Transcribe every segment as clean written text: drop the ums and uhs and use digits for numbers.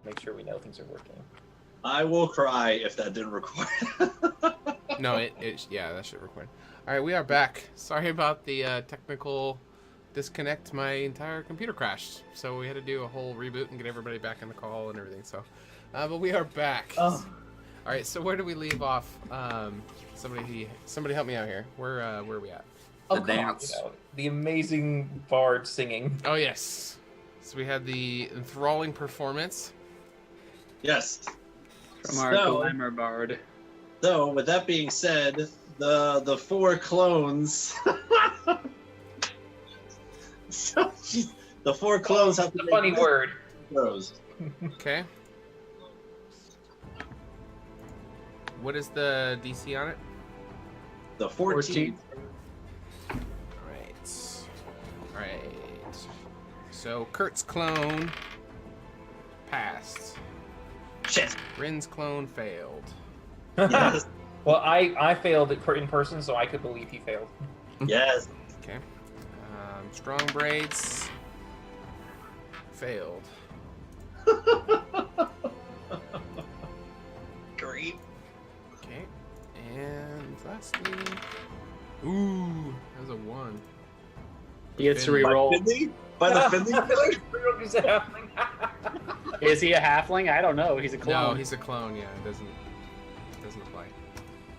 make sure we know things are working. I will cry if that didn't record. No, yeah, that should record. All right, we are back. Sorry about the technical disconnect. My entire computer crashed, so we had to do a whole reboot and get everybody back in the call and everything. So, but we are back. Oh. All right, so where do we leave off? Somebody help me out here. Where are we at? The dance. The amazing bard singing. Oh yes. So we had the enthralling performance. Yes. From our glamour bard. So, with that being said, the 4 clones. The 4 clones have to. The funny word. Throws. Okay. What is the DC on it? The 14. All right. So Kurt's clone passed. Shit. Rin's clone failed. Yes. Well, I failed it in person, so I could believe he failed. Yes. Okay. Strong braids failed. Great. Okay. And lastly, ooh, that was a 1. He gets to reroll. By the Finley killer? Is he a halfling? I don't know. He's a clone. No, he's a clone. Yeah, it doesn't apply.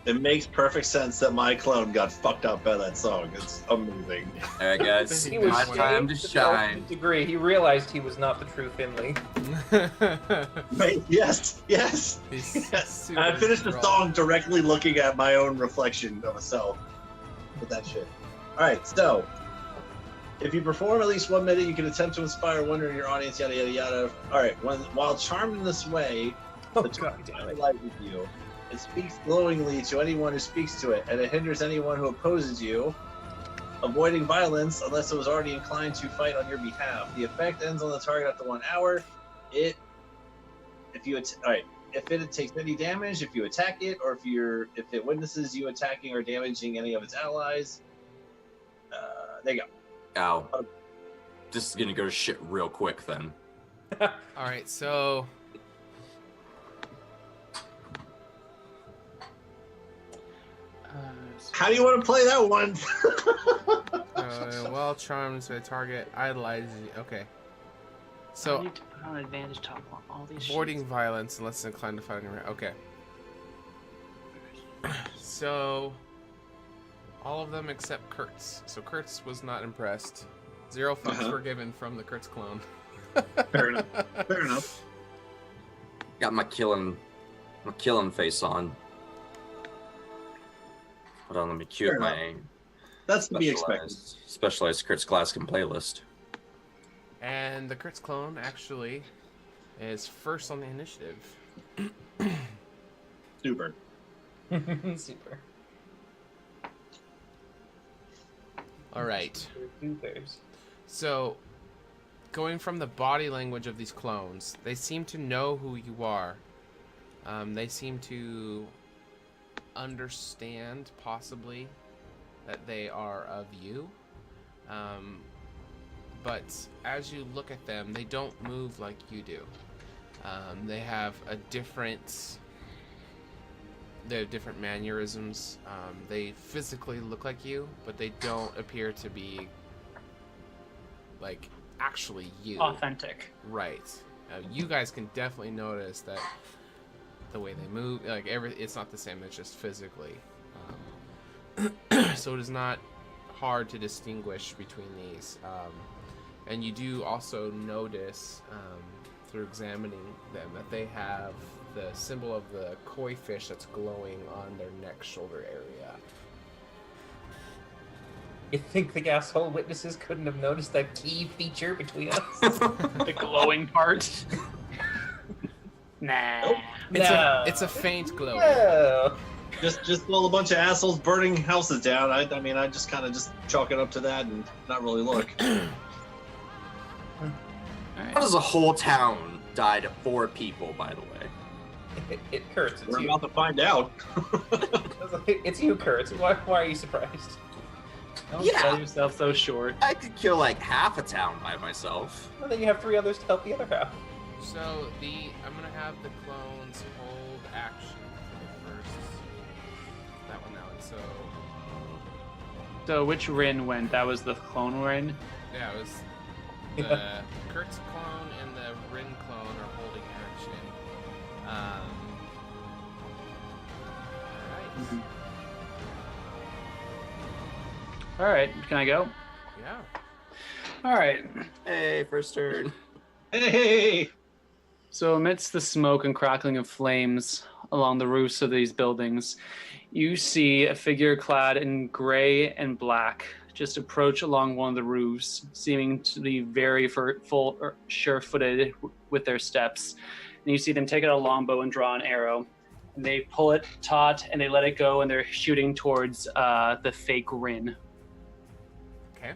It makes perfect sense that my clone got fucked up by that song. It's amazing. All right, guys. He was Time to shine. Degree. He realized he was not the true Finley. Right? Yes. Yes. Yes. I finished the song directly looking at my own reflection of a self with that shit. All right, so if you perform at least 1 minute, you can attempt to inspire wonder in your audience. Yada yada yada. All right. While charmed in this way, the charm light with you. It speaks glowingly to anyone who speaks to it, and it hinders anyone who opposes you, avoiding violence unless it was already inclined to fight on your behalf. The effect ends on the target after 1 hour. If it takes any damage, if you attack it, or if it witnesses you attacking or damaging any of its allies. There you go. Ow. This is gonna go to shit real quick then. All right, so. How do you want to play that one? Well charmed to a target, idolizes you. Okay. I So, need to put on advantage top on all these avoiding sheets. violence unless it's inclined to fight on your okay. So, all of them except Kurtz. So Kurtz was not impressed. 0 fucks were given from the Kurtz clone. Fair enough. Fair enough. Got my killing face on. Hold on, let me cue up my That's to be expected. specialized Kurtz Glaskin playlist. And the Kurtz clone actually is first on the initiative. Super. Super. All right. Supers. So, going from the body language of these clones, they seem to know who you are. They seem to understand, possibly, that they are of you. But as you look at them, they don't move like you do. They have different mannerisms. They physically look like you, but they don't appear to be like actually you. Authentic. Right. You guys can definitely notice that the way they move, like it's not the same. It's just physically. So it is not hard to distinguish between these. And you do also notice through examining them that they have the symbol of the koi fish that's glowing on their neck shoulder area. You think the asshole witnesses couldn't have noticed that key feature between us? The glowing part. Nah. It's a faint glow. No. Just all a bunch of assholes burning houses down. I mean, I just kind of just chalk it up to that and not really look. How does a whole town die to 4 people, by the way? It hurts. It's We're you. about to find out. It's you, Kurtz. Why are you surprised? Don't Yeah. sell yourself so short. I could kill like half a town by myself. Well, then you have 3 others to help the other half. So I'm gonna have the clones hold action for the first. That one now, and so. So which Rin went? That was the clone Rin? Yeah, it was the Kurt's clone and the Rin clone are holding action. All right, can I go? Yeah. All right. Hey, first turn. Hey! So amidst the smoke and crackling of flames along the roofs of these buildings, you see a figure clad in gray and black just approach along one of the roofs, seeming to be very sure-footed with their steps. And you see them take out a longbow and draw an arrow. And they pull it taut and they let it go, and they're shooting towards the fake Rin. Okay.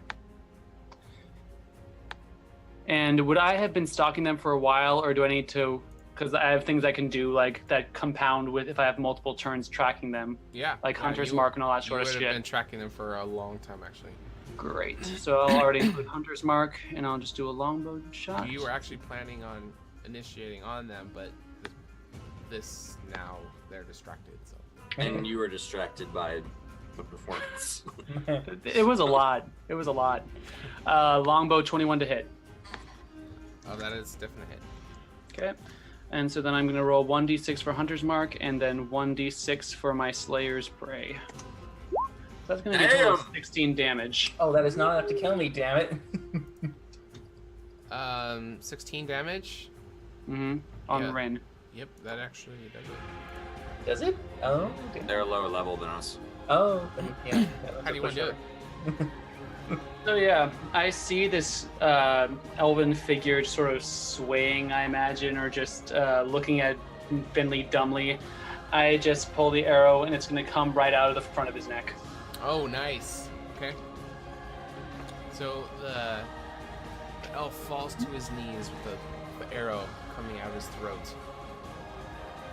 And would I have been stalking them for a while, or do I need to, because I have things I can do like that compound with if I have multiple turns tracking them. Yeah. Like Hunter's Mark and all that sort of shit. You would have been tracking them for a long time, actually. Great. So I'll already include Hunter's Mark, and I'll just do a longbow shot. You were actually planning on initiating on them, but this now they're distracted. So. And you were distracted by the performance. It was a lot. It was a lot. Longbow 21 to hit. Oh, that is definitely a hit. Okay. And so then I'm going to roll 1d6 for Hunter's Mark, and then 1d6 for my Slayer's Prey. So that's going to be a total of 16 damage. Oh, that is not enough to kill me, damn it. 16 damage? Mm-hmm. On Yeah. Ren. Yep, that actually does it. Does it? Oh. Damn. They're lower level than us. Oh. Yeah. How do you want to do it? So yeah, I see this elven figure just sort of swaying, I imagine, or just looking at Finley dumbly. I just pull the arrow, and it's going to come right out of the front of his neck. Oh, nice. Okay. So the elf falls to his knees with the arrow coming out of his throat.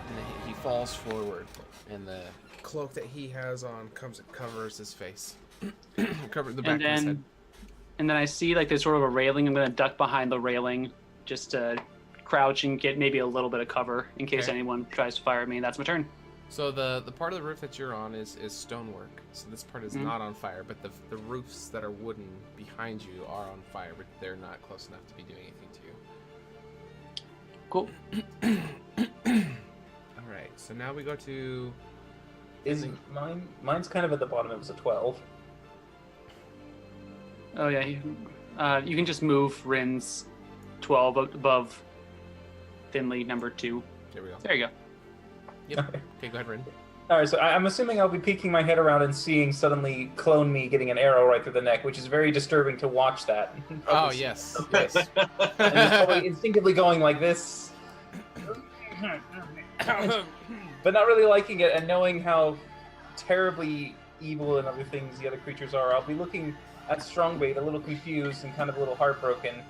And he falls forward, and the cloak that he has on covers his face. Cover the back of his head. And then I see like there's sort of a railing. I'm going to duck behind the railing just to crouch and get maybe a little bit of cover in case anyone tries to fire at me. That's my turn. So the part of the roof that you're on is stonework. So this part is not on fire, but the roofs that are wooden behind you are on fire, but they're not close enough to be doing anything to you. Cool. All right. So now we go to. Is mine's kind of at the bottom. It was a 12. Oh yeah, you can just move Rin's 12 above Finley number 2. There we go. There you go. Yep. Okay, go ahead, Rin. All right, so I'm assuming I'll be peeking my head around and seeing suddenly clone me getting an arrow right through the neck, which is very disturbing to watch that. Oh, yes. Yes. And probably instinctively going like this, but not really liking it, and knowing how terribly evil and other things the other creatures are, I'll be looking at Strongbait a little confused and kind of a little heartbroken,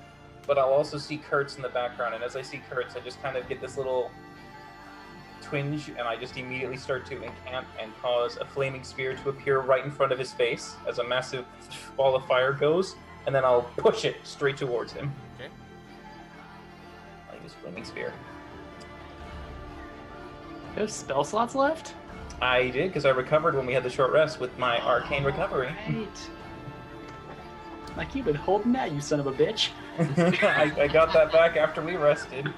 but I'll also see Kurtz in the background, and as I see Kurtz, I just kind of get this little twinge, and I just immediately start to incant and cause a flaming spear to appear right in front of his face as a massive ball of fire goes, and then I'll push it straight towards him. Okay. I use flaming spear. You have spell slots left? I did, because I recovered when we had the short rest with my arcane recovery. Right. Like you've been holding that, you son of a bitch. I got that back after we rested.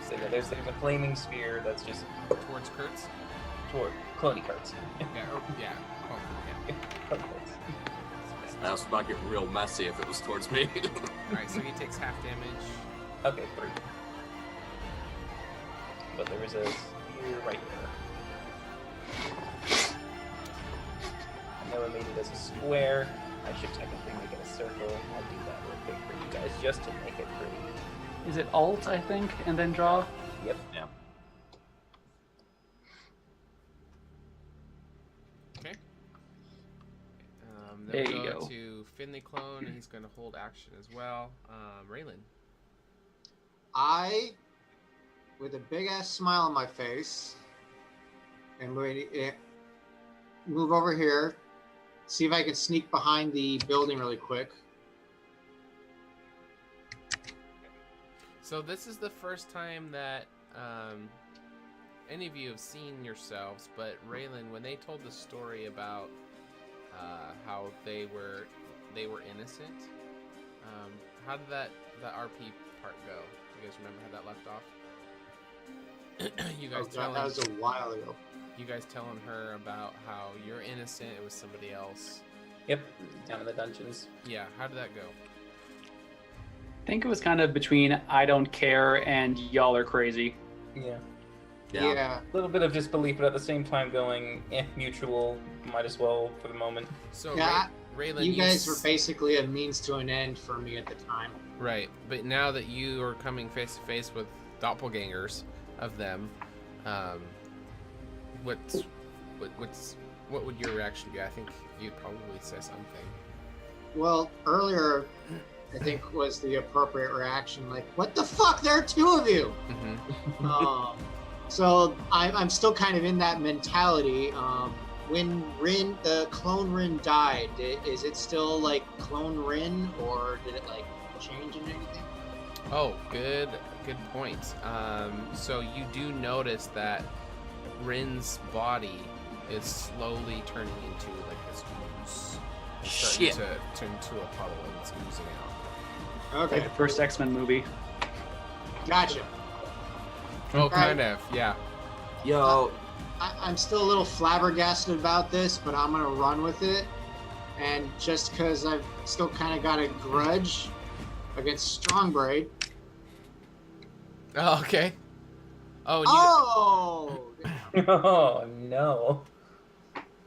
So yeah, there's a flaming spear that's just Towards Kurtz? toward Cloney Kurtz. Yeah. Oh, yeah. Cloney Kurtz. That was about to get real messy if it was towards me. Alright, so he takes half damage. Okay, 3. But there is a spear right there. I know I made it as a square. I should technically make it a circle. I'll do that real quick for you guys, just to make it pretty. Is it Alt, I think, and then draw? Yep. Yeah. Okay. Then There we'll you go go. to Finley Clone, and he's going to hold action as well. Raylan. I, with a big ass smile on my face, am going to move over here, see if I can sneak behind the building really quick. So this is the first time that any of you have seen yourselves, but Raylan, when they told the story about how they were innocent, how did the RP part go? You guys remember how that left off? You guys that was a while ago. You guys telling her about how you're innocent, it was somebody else. Yep, down in the dungeons. Yeah, how did that go? I think it was kind of between I don't care and y'all are crazy. Yeah. Yeah. A little bit of disbelief, but at the same time going, mutual, might as well for the moment. So Yeah, Raylan, you guys were basically a means to an end for me at the time. Right, but now that you are coming face to face with doppelgangers of them, what would your reaction be? I think you'd probably say something. Well, earlier, I think was the appropriate reaction, like, what the fuck? There are two of you! Mm-hmm. So I'm still kind of in that mentality. When the clone Rin died, is it still like clone Rin, or did it like change in anything? Oh, good point. So you do notice that Rin's body is slowly turning into like this ooze. Shit. To turn into a puddle and it's oozing out. Okay, Like the first X-Men movie. gotcha. Oh, kind of, yeah. Yo, I'm still a little flabbergasted about this, but I'm gonna run with it. And just because I've still kind of got a grudge against Strongbraid. Oh, okay. Oh, Oh no.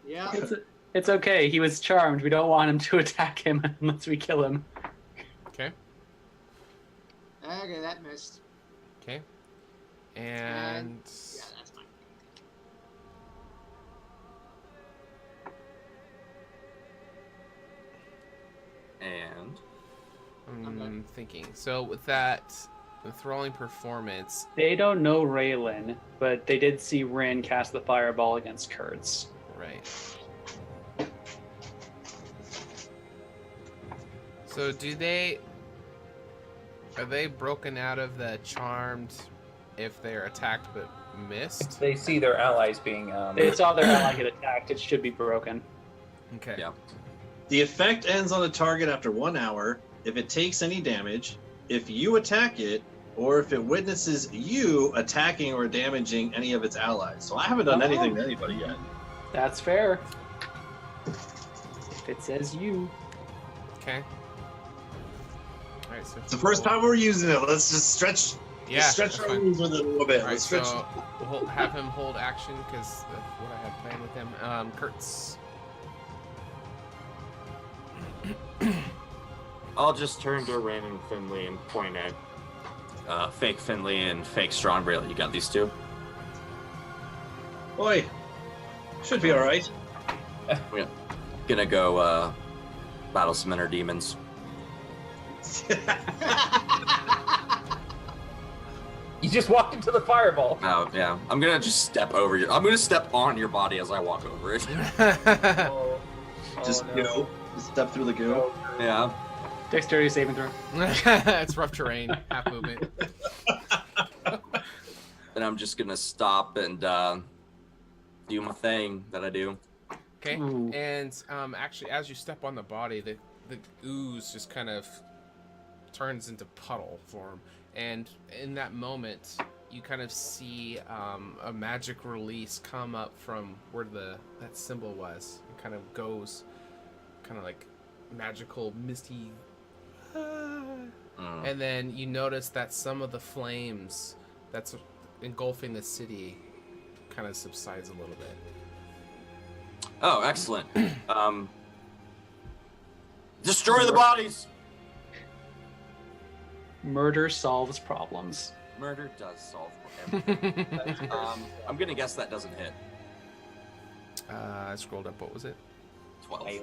Yeah. It's okay. He was charmed. We don't want him to attack him unless we kill him. Okay. Okay, that missed. Okay. And Yeah, that's fine. and I'm thinking. So with that enthralling performance, They don't know Raylan, but they did see Rin cast the fireball against Kurtz. right. So are they broken out of the charmed if they're attacked but missed? They see their allies being They saw their ally get attacked. It should be broken. Okay. yeah. The effect ends on the target after 1 hour if it takes any damage, if you attack it, or if it witnesses you attacking or damaging any of its allies. So I haven't done anything to anybody yet. That's fair. If it says you. Okay. All right. So It's the first time we're using it. Let's just stretch. Yeah. Stretch that's our fine. rules with it a little bit. All right, Let's stretch. so we'll have him hold action because that's what I had planned with him. Kurtz. I'll just turn to Rin and Finley and point at fake Finley and fake Strongbraid. You got these two? Boy, should be all right. Yeah. Gonna go battle some inner demons. You just walked into the fireball. Oh yeah, I'm gonna just step over you. I'm gonna step on your body as I walk over it. Oh, Just no. go. Just step through the goo. Yeah. Dexterity saving throw. It's rough terrain, half movement. And I'm just gonna stop and do my thing that I do. Okay. Ooh. And actually, as you step on the body, the ooze just kind of turns into puddle form, and in that moment, you kind of see a magic release come up from where that symbol was. It kind of goes, kind of like magical, misty. And then you notice that some of the flames that's engulfing the city kind of subsides a little bit. Oh, excellent. Destroy the bodies. Murder solves problems. Murder does solve everything. I'm gonna guess that doesn't hit. I scrolled up. What was it? 12.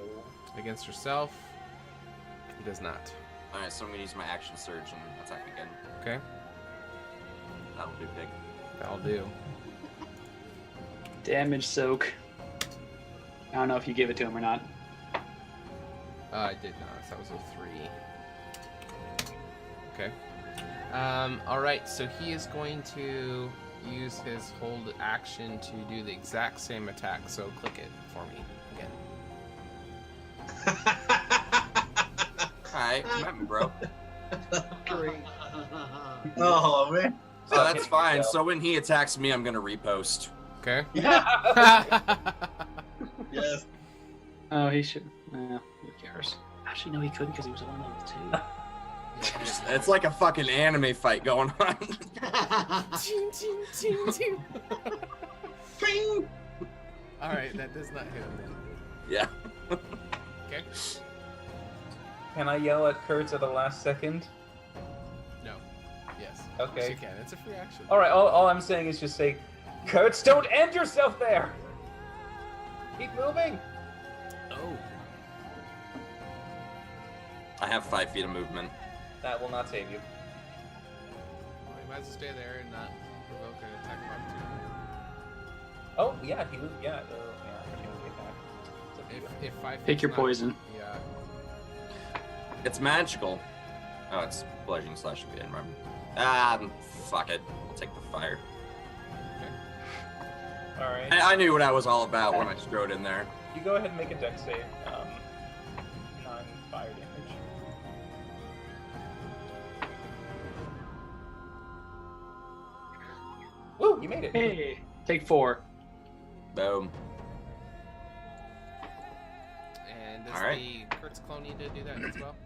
Against herself. It does not. All right, so I'm gonna use my action surge and attack again. Okay. That'll do big. That'll do. Damage soak. I don't know if you give it to him or not. I did not. That was a 3. Okay. All right, so he is going to use his hold action to do the exact same attack. So click it for me again. All right, come at me, bro. Great. Oh man. Oh, that's fine. So when he attacks me, I'm gonna repost. Okay. Yes. Oh, he should. Who cares? Actually, no, he couldn't because he was only level 2. It's like a fucking anime fight going on. All right, that does not hit him then. Yeah. Okay. Can I yell at Kurtz at the last second? No. Yes. Okay. Yes, you can. It's a free action. All right. All I'm saying is just say, Kurtz, don't end yourself there. Keep moving. Oh. I have 5 feet of movement. That will not save you. Well, you might as well stay there and not provoke an attack of opportunity. Oh yeah, opportunity attack. It's up to you. If 5 Pick feet's your not- poison. Yeah. It's magical. Oh, it's bludgeoning slash. I didn't remember. Fuck it. I'll take the fire. All right. I knew what I was all about when I strode in there. You go ahead and make a dex save. 9 fire damage. Woo! You made it. Hey, take 4. Boom. And does All right. the Kurtz clone need to do that as well?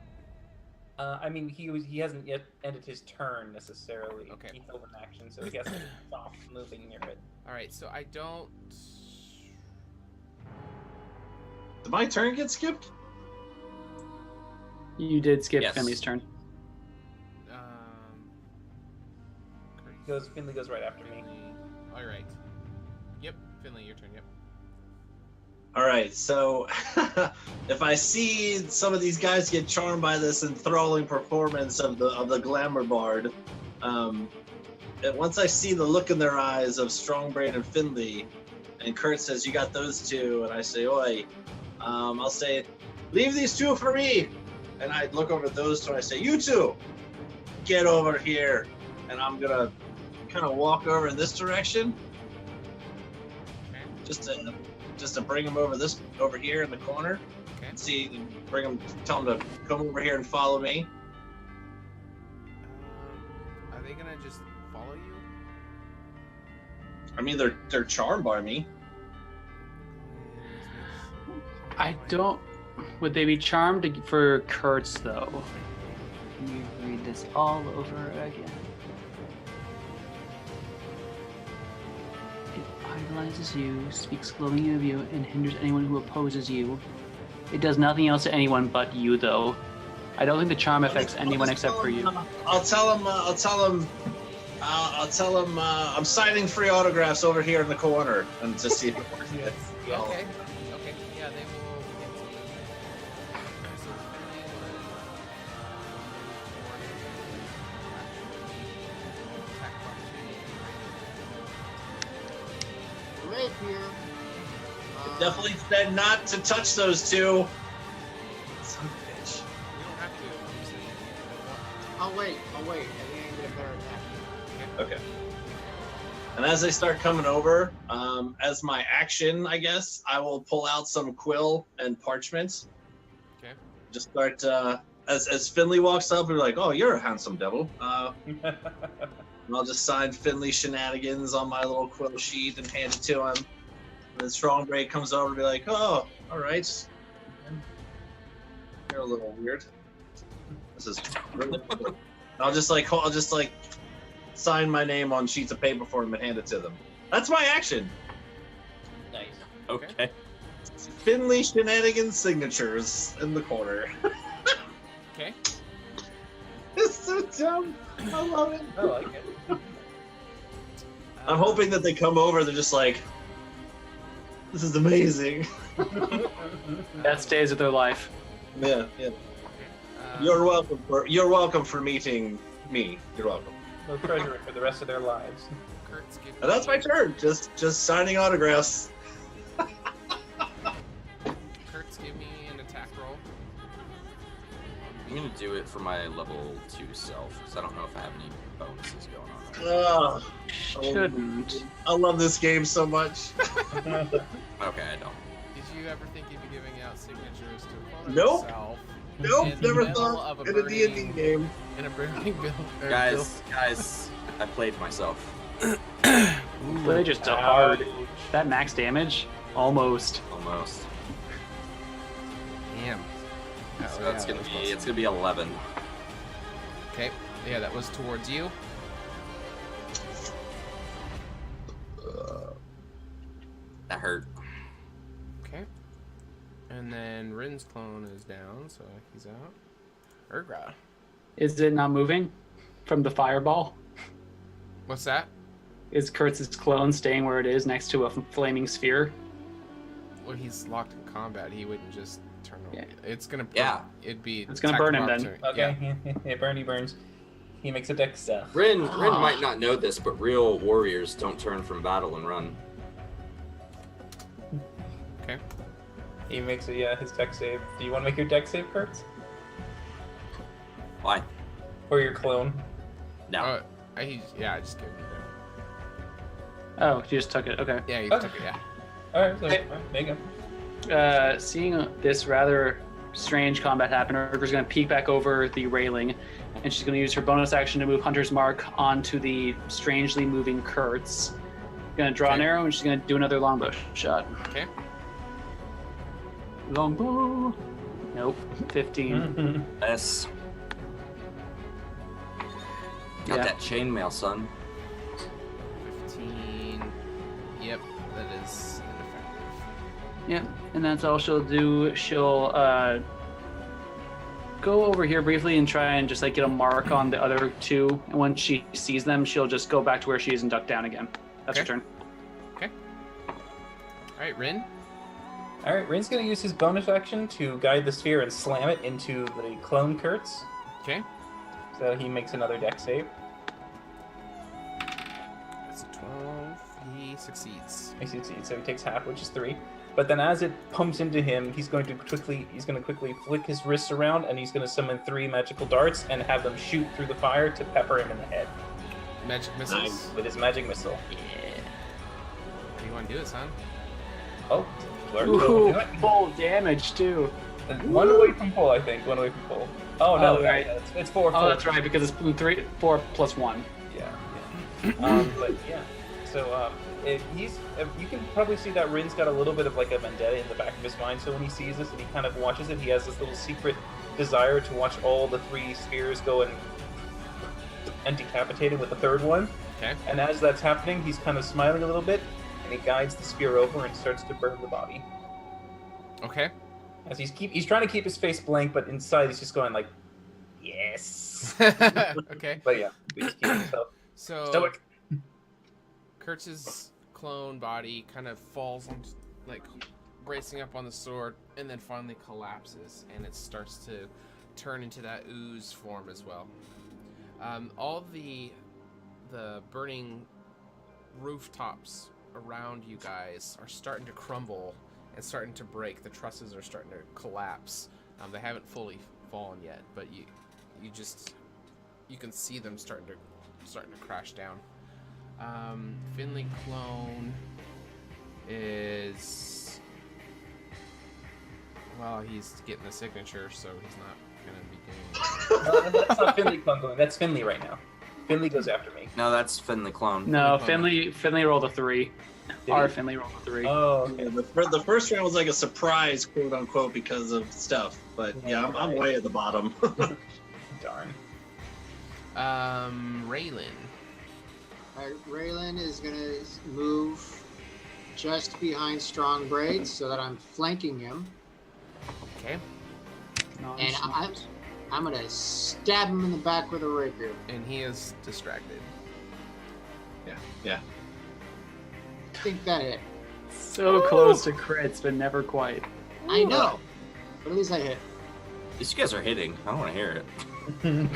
I mean, he hasn't yet ended his turn necessarily. Okay. He held an action, so he has to stop moving near it. All right, so I don't. Did my turn get skipped? You did skip Yes. Finley's turn. Finley goes right after me. All right. Yep, Finley, your turn. Yep. All right, so if I see some of these guys get charmed by this enthralling performance of the glamour bard, and once I see the look in their eyes of Strongbrain and Finley, and Kurt says, "You got those two," and I say, "Oi," I'll say, "Leave these two for me," and I look over at those two and I say, "You two, get over here," and I'm gonna kind of walk over in this direction, Okay. just to bring them over here in the corner. Okay. See, bring them, tell them to come over here and follow me. Are they gonna just follow you? I mean, they're charmed by me. I don't. Would they be charmed for Kurtz though? Let me read this all over again. It idolizes you, speaks glowingly of you, and hinders anyone who opposes you. It does nothing else to anyone but you, though. I don't think the charm affects anyone except for you. I'll tell them. I'm signing free autographs over here in the corner, and to see if it works. Yes. Okay. Okay. Yeah, they will begin to move. So Finley would Right here. Definitely said not to touch those two. Son of a bitch. You don't have to. I'm just saying if I'll wait. I think I can get a better attack. Okay. And as they start coming over, as my action, I guess, I will pull out some quill and parchment. Okay. Just start, as Finley walks up, we're like, "Oh, you're a handsome devil." And I'll just sign Finley Shenanigans on my little quill sheet and hand it to him. And then Strongbrain comes over and be like, "Oh, all right. You're a little weird. This is really cool." I'll just sign my name on sheets of paper for him and hand it to them. That's my action. Nice. Okay. Finley Shenanigans signatures in the corner. Okay. It's so dumb. I love it. I like it. I'm hoping that they come over. They're just like, "This is amazing." That stays with their life. Yeah. You're welcome for meeting me. You're welcome. They'll treasure it for the rest of their lives. Kurtz, give And that's my me- turn. Just signing autographs. Kurtz, give me an attack roll. gonna do it for my level 2 self, because I don't know if I have any bonuses going on. Shouldn't. I love this game so much. Okay, I don't. Did you ever think you'd be giving out signatures to opponent Nope. yourself? Nope, In the never middle thought of a in a D&D burning- game. In a burning build. Guys, I played myself. They just hard. That max damage? Almost. Almost. Damn. So Oh, it's yeah, gonna that be was it's gonna be 11. Okay. Yeah, that was towards you. That hurt. Okay. And then Rin's clone is down, so he's out. Urgra. Is it not moving from the fireball? What's that? Is Kurtz's clone staying where it is next to a flaming sphere? Well, he's locked in combat. He wouldn't just turn over. Yeah. It's gonna. Yeah. It'd be. It's gonna attack burn of him then. opportunity. Yeah. Okay, Bernie burns. He makes a dex stuff. Rin might not know this, but real warriors don't turn from battle and run. Okay. He makes his dex save. Do you want to make your dex save, Kurtz? Why? Or your clone? No. I just gave him Oh, you just took it. Okay. the. Yeah, he Okay. took it. Yeah. Alright, so make him. Seeing this rather strange combat happen, Urgra's going to peek back over the railing, and she's going to use her bonus action to move Hunter's Mark onto the strangely moving Kurtz. Going to draw an Okay. arrow, and she's going to do another longbow shot. Okay. Longbow. Nope. 15. S. Got Yeah. that chainmail, son. 15. Yep, that is ineffective. Yeah, and that's all she'll do. She'll go over here briefly and try and just like get a mark on the other two. And when she sees them, she'll just go back to where she is and duck down again. That's Okay. her turn. All right, Rin. Alright, Rin's gonna use his bonus action to guide the sphere and slam it into the clone Kurtz. Okay. So he makes another dex save. That's a 12. He succeeds. He succeeds, so he takes half, which is 3. But then as it pumps into him, he's going to quickly flick his wrists around, and he's going to summon 3 magical darts and have them shoot through the fire to pepper him in the head Magic missiles. with his magic missile. What do you want to do it, son? Oh, Blur, Ooh, do it. full damage too. One away from full, I think. One away from full. Oh no, Oh, right. it's 4. Oh, that's right, because it's 4 plus 1. Yeah. But yeah, so you can probably see that Rin's got a little bit of like a vendetta in the back of his mind. So when he sees this and he kind of watches it, he has this little secret desire to watch all the 3 spheres go and decapitated with the 3rd one. Okay. And as that's happening, he's kind of smiling a little bit, and he guides the spear over and starts to burn the body. Okay. As he's trying to keep his face blank, but inside he's just going like, yes. Okay. But yeah, he's keeping himself So stoic. Kurtz's clone body kind of falls on, like, bracing up on the sword, and then finally collapses, and it starts to turn into that ooze form as well. All the burning rooftops around you guys are starting to crumble and starting to break. The trusses are starting to collapse. They haven't fully fallen yet, but you can see them starting to crash down. Finley clone is, well, he's getting the signature, so he's not gonna be doing That's not Finley clone going. That's Finley right now. Finley goes after me. No, that's Finley clone. No, Finley rolled a 3. Did Our he? Finley rolled a 3. Oh, okay. Yeah, the first round was like a surprise, quote unquote, because of stuff. But yeah, I'm way at the bottom. Darn. Raylan. Alright, Raylan is gonna move just behind Strong Braid so that I'm flanking him, Okay. and I'm gonna stab him in the back with a rapier. And he is distracted. Yeah. I think that hit. So close to crits, but never quite. I know, but at least I hit. At least you guys are hitting. I don't want to hear it.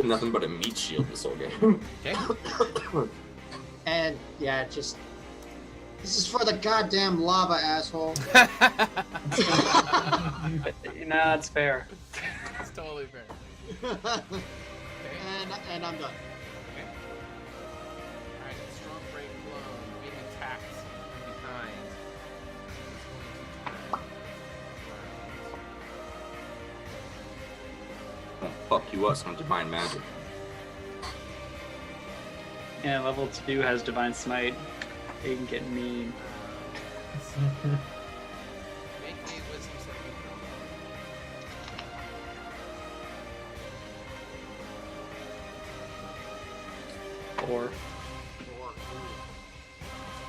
Nothing but a meat shield this whole game. Okay. And yeah, just This is for the goddamn lava, asshole. Nah, it's fair. It's totally fair. And I'm done. Okay. Alright, strong break clone being attacked from behind. Oh, fuck you up, some divine magic. Yeah, level 2 has Divine Smite. You can get mean. Make a wisdom saving throw. 4.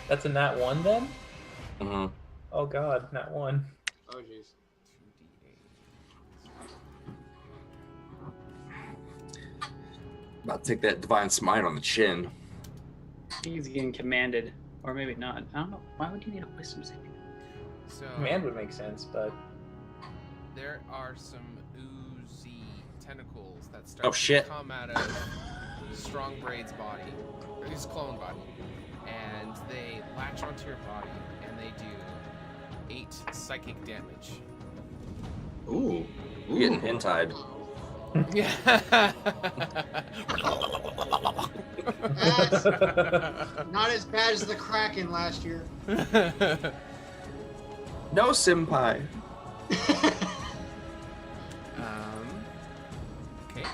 That's a nat 1 then? Mm-hmm. Oh god, nat 1. Oh jeez. 2d8. About to take that divine smite on the chin. He's getting commanded. Or maybe not. I don't know. Why would you need a wisdom saving? So Command would make sense, but there are some oozy tentacles that start shit. to come out of Strongbraid's body, or his clone body, and they latch onto your body, and they do 8 psychic damage. Ooh. You're getting hentai. Yeah. That's not as bad as the Kraken last year. No, senpai. Okay.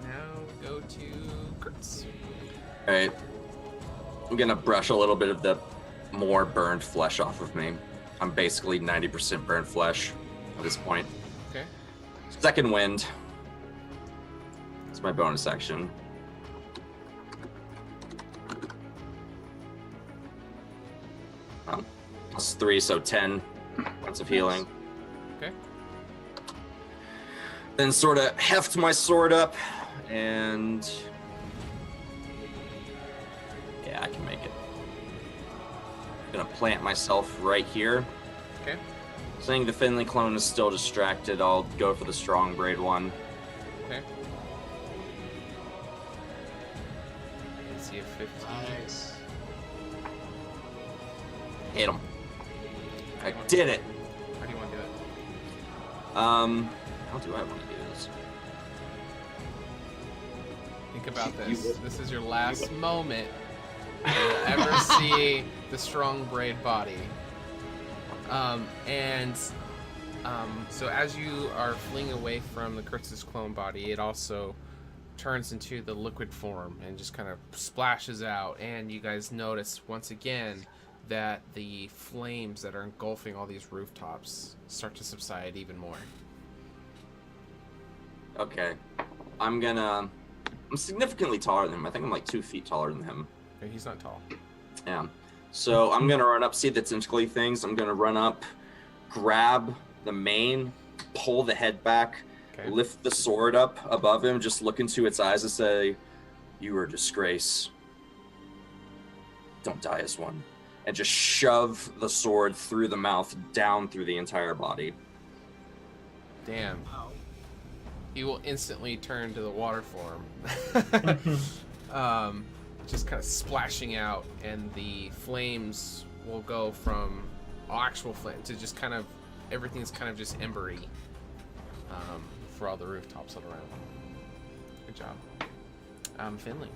Now go to Kurtz. Alright. I'm gonna brush a little bit of the more burned flesh off of me. I'm basically 90% burned flesh at this point. Okay. Second wind. It's my bonus action. Plus 3, so 10 points of healing. Okay. Then sort of heft my sword up, and yeah, I can make it. Gonna plant myself right here. Okay. Saying the Finley clone is still distracted, I'll go for the strong braid one. Okay. Let's see if 15. Nice. Hit him. I did it. How do you want to do it? How do I want to do this? Think about You- this. This is your last moment you'll ever see the strong braid body. So as you are fleeing away from the Kurtz's clone body, it also turns into the liquid form and just kind of splashes out. And you guys notice once again that the flames that are engulfing all these rooftops start to subside even more. Okay. I'm significantly taller than him. I think I'm like 2 feet taller than him. Okay, he's not tall. Yeah. So I'm gonna run up, see the tentacly things. I'm gonna run up, grab the mane, pull the head back, Okay. lift the sword up above him, just look into its eyes and say, "You are a disgrace. Don't die as one." And just shove the sword through the mouth, down through the entire body. Damn. Wow. He will instantly turn to the water form. Just kind of splashing out, and the flames will go from actual flame to just kind of everything's kind of just embery for all the rooftops all around. Good job. Finley.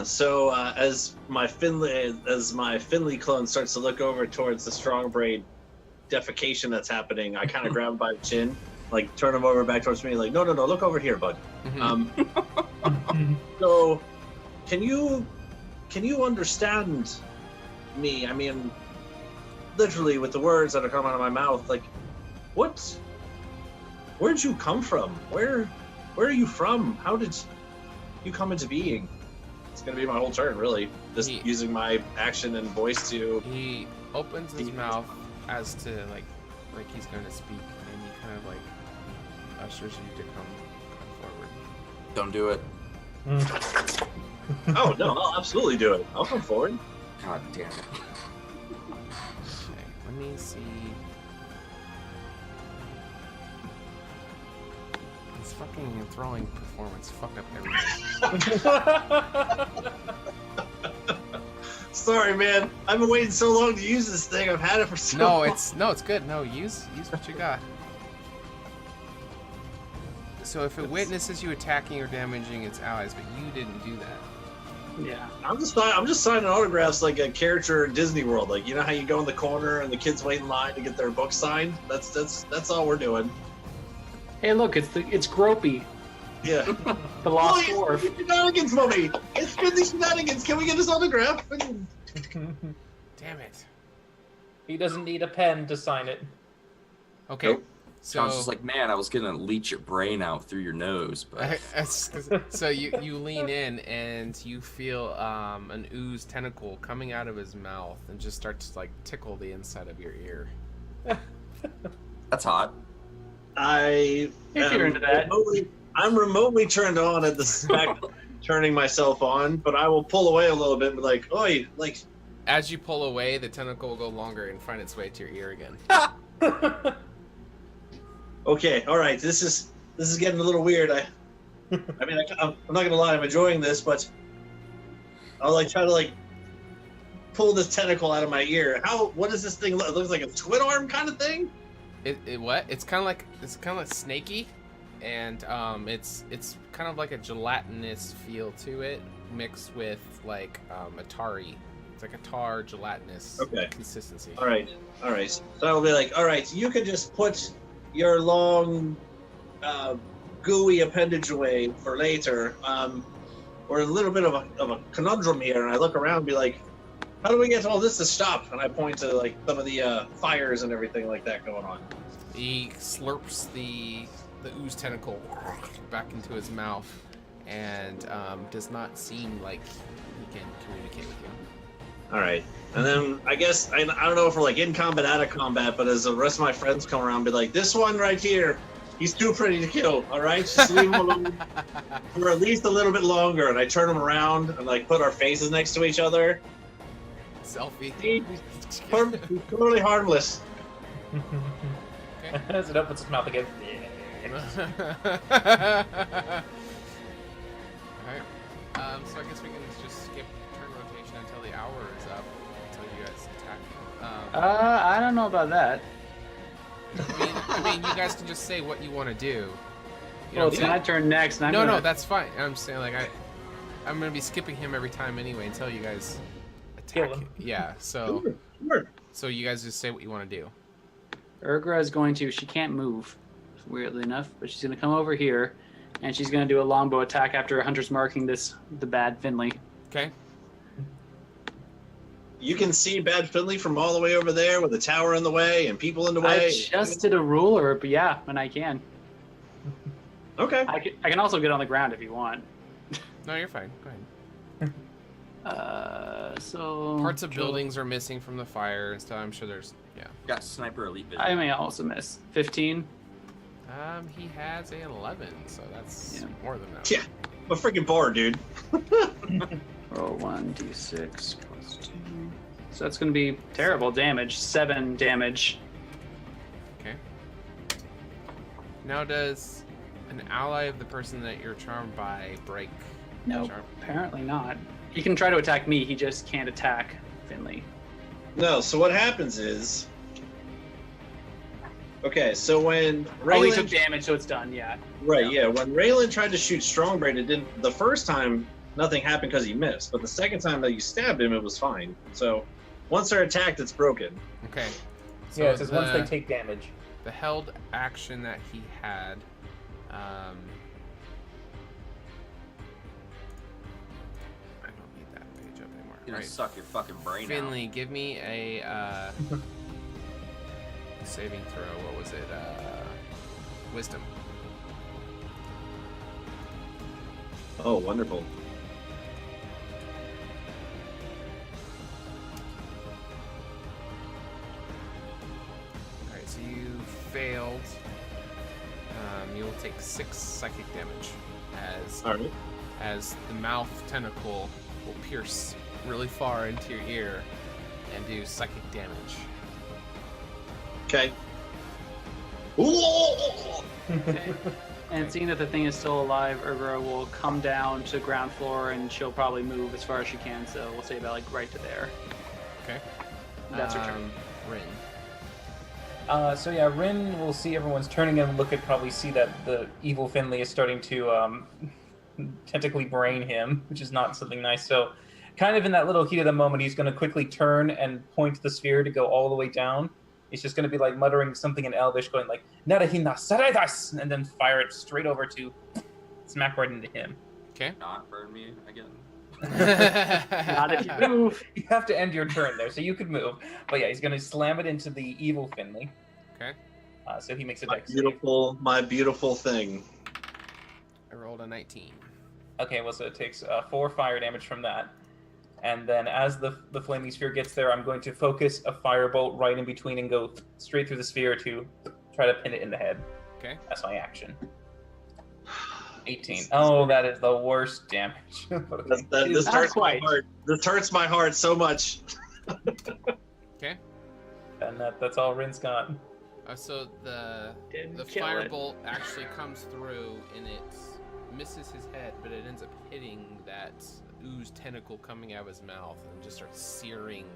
So as my Finley clone starts to look over towards the strong braid defecation that's happening, I kind of grab him by the chin, like turn him over back towards me, like no, look over here, bud. So can you understand me? I mean, literally with the words that are coming out of my mouth, like where'd you come from? Where are you from? How did you come into being? It's gonna be my whole turn, really. Just using my action and voice to. He opens his mouth as to like he's going to speak, and he kind of like ushers you to come forward. Don't do it. Oh no, I'll absolutely do it. I'll come forward. God damn it. Okay, let me see. This fucking enthralling performance fucked up everything. Sorry, man. I've been waiting so long to use this thing. I've had it for so long. It's good. No, use what you got. So if it witnesses you attacking or damaging its allies, but you didn't do that. Yeah. I'm just signing autographs like a character in Disney World. Like, you know how you go in the corner and the kids wait in line to get their book signed? That's all we're doing. Hey, look, it's Gropey, Yeah. the lost Oh, dwarf. it's shenanigans, mommy. It's been these shenanigans. Can we get his autograph? Damn it. He doesn't need a pen to sign it. Okay. Nope. So I was just like, man, I was gonna leech your brain out through your nose, but so you lean in and you feel an ooze tentacle coming out of his mouth and just start to like tickle the inside of your ear. that's hot. If you're into that. I'm remotely turned on at the fact of turning myself on, but I will pull away a little bit and be like, oi, like. As you pull away, the tentacle will go longer and find its way to your ear again. Okay, all right. This is getting a little weird. I'm not gonna lie. I'm enjoying this, but I'll like try to like pull this tentacle out of my ear. What does this thing look? It looks like a twin arm kind of thing. It's kind of like snaky, and it's kind of like a gelatinous feel to it, mixed with like Atari. It's like a tar gelatinous consistency. All right. So I'll be like, all right, you can just put your long, gooey appendage away for later. We're a little bit of a conundrum here, and I look around and be like, how do we get all this to stop? And I point to like some of the fires and everything like that going on. He slurps the ooze tentacle back into his mouth, and does not seem like he can communicate with you. All right. And then I guess, I don't know if we're like in combat, out of combat, but as the rest of my friends come around, be like, this one right here, he's too pretty to kill, all right? Just leave him alone for at least a little bit longer. And I turn him around and like put our faces next to each other. Selfie. He's totally harmless. Okay. As it opens its mouth again. Alright. So I guess we can just skip turn rotation until the hour is up, until you guys attack. I don't know about that. I mean, you guys can just say what you want to do. You know Well, what it's I'm my saying? turn next. And No, that's fine. I'm saying like I'm gonna be skipping him every time anyway until you guys attack. Kill him. Yeah. So Sure. so you guys just say what you want to do. Urgra is going to. She can't move, weirdly enough, but she's going to come over here, and she's going to do a longbow attack after Hunter's marking the bad Finley. Okay. You can see Bad Finley from all the way over there with the tower in the way and people in the way. I just did a ruler, but yeah, and I can. Okay. I can also get on the ground if you want. No, you're fine. Go ahead. So Parts of buildings are missing from the fire and stuff. I'm sure there's Got sniper elite vision. I may also miss 15. He has an 11, so that's Yeah. more than that. Yeah. I'm a freaking bored, dude. Roll 1d6 plus 2. So that's going to be terrible damage. 7 damage. Okay. Now does an ally of the person that you're charmed by break? No, Charm? apparently not. He can try to attack me. He just can't attack Finley. No, so what happens is... Okay, so when Oh, he Raylan... took damage, so it's done. Yeah. Right, yeah. When Raylan tried to shoot Strongbraid, it didn't... The first time, nothing happened because he missed. But the second time that you stabbed him, it was fine. So, once they're attacked, it's broken. Okay. So yeah, it says once they take damage. The held action that he had. I don't need that page up anymore. You know, Right. suck your fucking brain Finley, give me a saving throw. What was it? Wisdom. Oh, wonderful. Alright, so you failed. You will take 6 psychic damage Alright. as the mouth tentacle will pierce really far into your ear and do psychic damage. Okay. Ooh! And seeing that the thing is still alive, Urbra will come down to ground floor and she'll probably move as far as she can. So we'll say about like right to there. Okay. That's her turn. Rin. So yeah, Rin will see everyone's turning and probably see that the evil Finley is starting to tentacly brain him, which is not something nice. So kind of in that little heat of the moment, he's going to quickly turn and point the sphere to go all the way down. He's just going to be like muttering something in Elvish, going like "Narahina Saredas," and then fire it straight over to smack right into him. Okay. Not burn me again. Not if you move. You have to end your turn there, so you could move. But yeah, he's going to slam it into the evil Finley. Okay. So he makes a My dex save. my beautiful thing. I rolled a 19. Okay, well, so it takes 4 fire damage from that. And then as the flaming sphere gets there, I'm going to focus a firebolt right in between and go straight through the sphere to try to pin it in the head. Okay. That's my action. 18. Oh, that is the worst damage. This hurts my heart. This hurts my heart so much. Okay. And that's all Rin's got. So the Didn't kill firebolt actually comes through and it misses his head, but it ends up hitting that ooze tentacle coming out of his mouth and just starts searing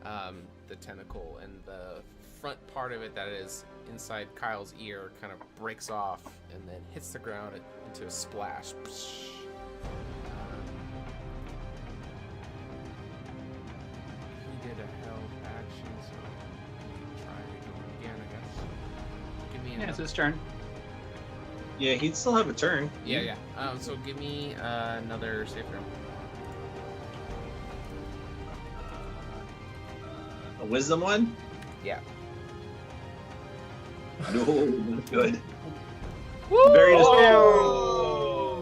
the tentacle, and the front part of it that is inside Kyle's ear kind of breaks off and then hits the ground into a splash. He did a held action, so we can try it again, I guess. Give me Yeah, another. it's his turn. Yeah, he'd still have a turn. Yeah. So give me another save throw. A wisdom one? Yeah. No, not good. Woo!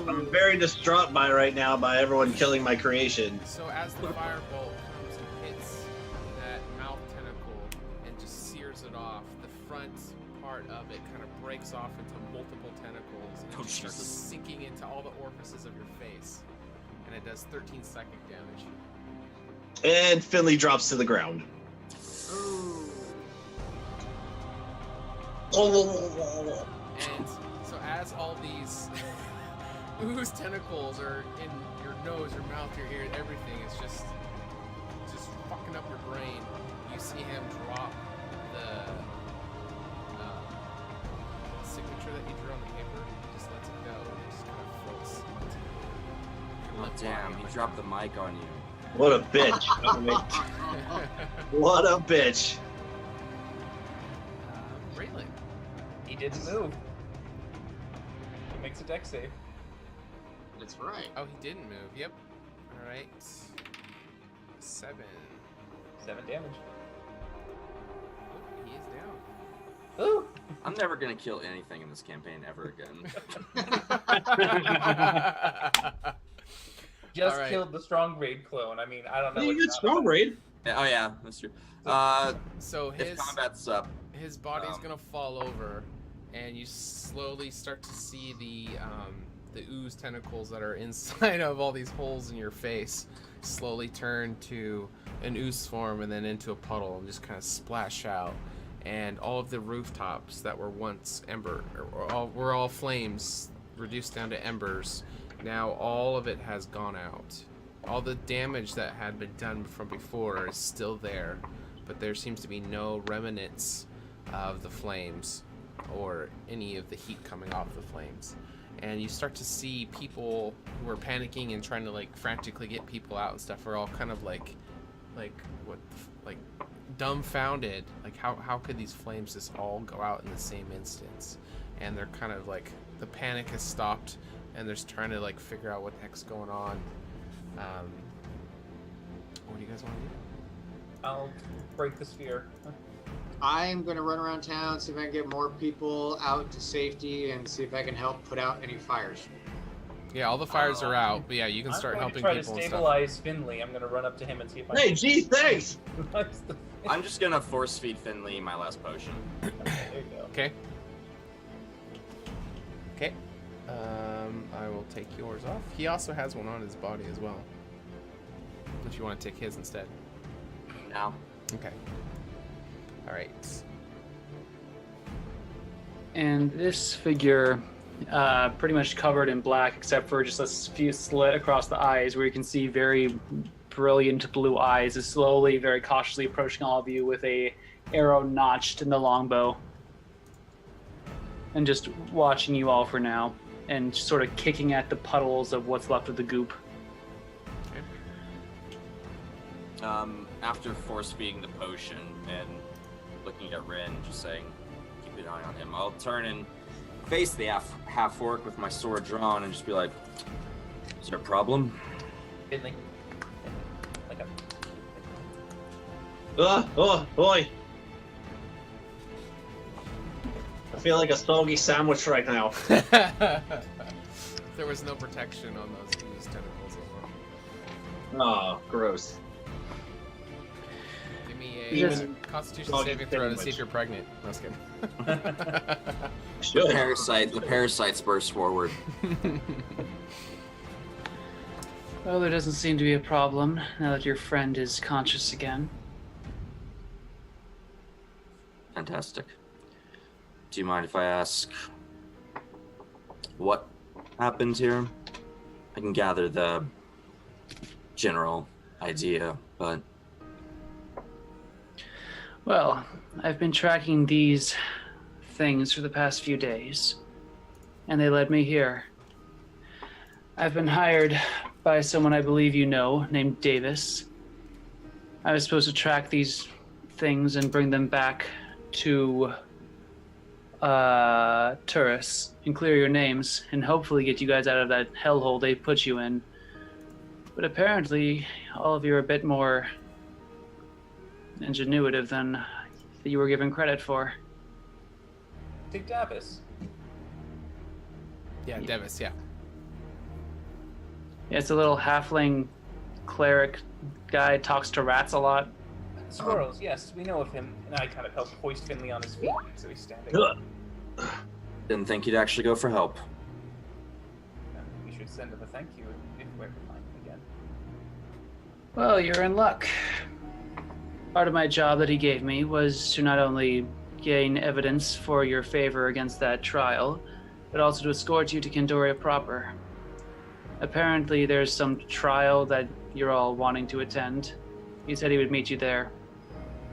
I'm very distraught right now by everyone killing my creation. So as the firebolt comes and hits that mouth tentacle and just sears it off, the front part of it kind of breaks off into multiple tentacles and it just starts sinking into all the orifices of your face. And it does 13 psychic damage. And Finley drops to the ground. And so as all these ooze tentacles are in your nose, your mouth, your ear, everything is just fucking up your brain, you see him drop the signature that he drew on the paper. He just lets it go and it just kind of floats. Oh damn, he dropped the mic on you. What a bitch. What a bitch. Raylan. He didn't move. He makes a dex save. That's right. Oh, he didn't move. Yep. All right. 7. 7 damage. Oh, he is down. Ooh! I'm never gonna kill anything in this campaign ever again. Just Alright. killed the strong raid clone. I mean, I don't know. You what get strong raid. Yeah, oh yeah, that's true. So If combat's up, his body's gonna fall over, and you slowly start to see the ooze tentacles that are inside of all these holes in your face slowly turn to an ooze form and then into a puddle and just kind of splash out. And all of the rooftops that were once were all flames reduced down to embers. Now all of it has gone out. All the damage that had been done from before is still there, but there seems to be no remnants of the flames or any of the heat coming off the flames. And you start to see people who are panicking and trying to like frantically get people out and stuff are all kind of like dumbfounded. Like how could these flames just all go out in the same instance? And they're kind of like, the panic has stopped and they're just trying to like figure out what the heck's going on. What do you guys want to do? I'll break the sphere. I'm gonna run around town, see if I can get more people out to safety, and see if I can help put out any fires. Yeah, all the fires are out, but yeah, you can start helping people I'm going to try to and stuff. stabilize Finley. I'm going to run up to him and see if I Hey, can geez, thanks. stabilize the I'm just gonna force feed Finley my last potion. Okay, there you go. Okay. Okay. I will take yours off. He also has one on his body as well. If you want to take his instead. Now, Okay. All right. And this figure pretty much covered in black, except for just a few slit across the eyes, where you can see very brilliant blue eyes, is slowly, very cautiously approaching all of you with a arrow notched in the longbow, and just watching you all for now, and sort of kicking at the puddles of what's left of the goop. After force feeding the potion and looking at Rin, just saying, keep an eye on him, I'll turn and face the half-orc with my sword drawn and just be like, is there a problem? Finley. Like Oh, boy. I feel like a soggy sandwich right now. There was no protection on those tentacles. Oh, gross. Give me Yes. a Constitution Doggy saving throw to see sandwich. if you're pregnant. No, I was kidding. Should. The parasites burst forward. Well, there doesn't seem to be a problem now that your friend is conscious again. Fantastic. Do you mind if I ask what happened here? I can gather the general idea, but Well, I've been tracking these things for the past few days, and they led me here. I've been hired by someone I believe you know, named Davis. I was supposed to track these things and bring them back to Turris and clear your names and hopefully get you guys out of that hellhole they put you in. But apparently, all of you are a bit more ingenuitive than you were given credit for. Take Davis. Yeah, Devis, yeah. Yeah, it's a little halfling cleric guy, talks to rats a lot. Squirrels, yes, we know of him. And I kind of help hoist Finley on his feet, so he's standing. didn't think you'd actually go for help. We should send him a thank you if we ever find him again. Well, you're in luck. Part of my job that he gave me was to not only gain evidence for your favor against that trial, but also to escort you to Kindoria proper. Apparently, there's some trial that you're all wanting to attend. He said he would meet you there.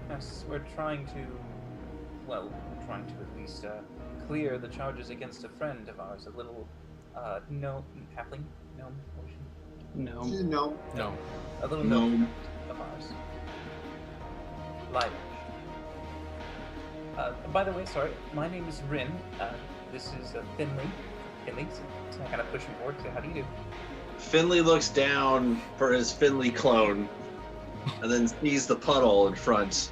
Yes, we're trying to at least clear the charges against a friend of ours, a little halfling gnome potion. No. No. A little gnome of ours. Lilac. By the way, sorry, my name is Rin. This is Finley. So I kind of push him forward. So how do you do? Finley looks down for his Finley clone, and then sees the puddle in front.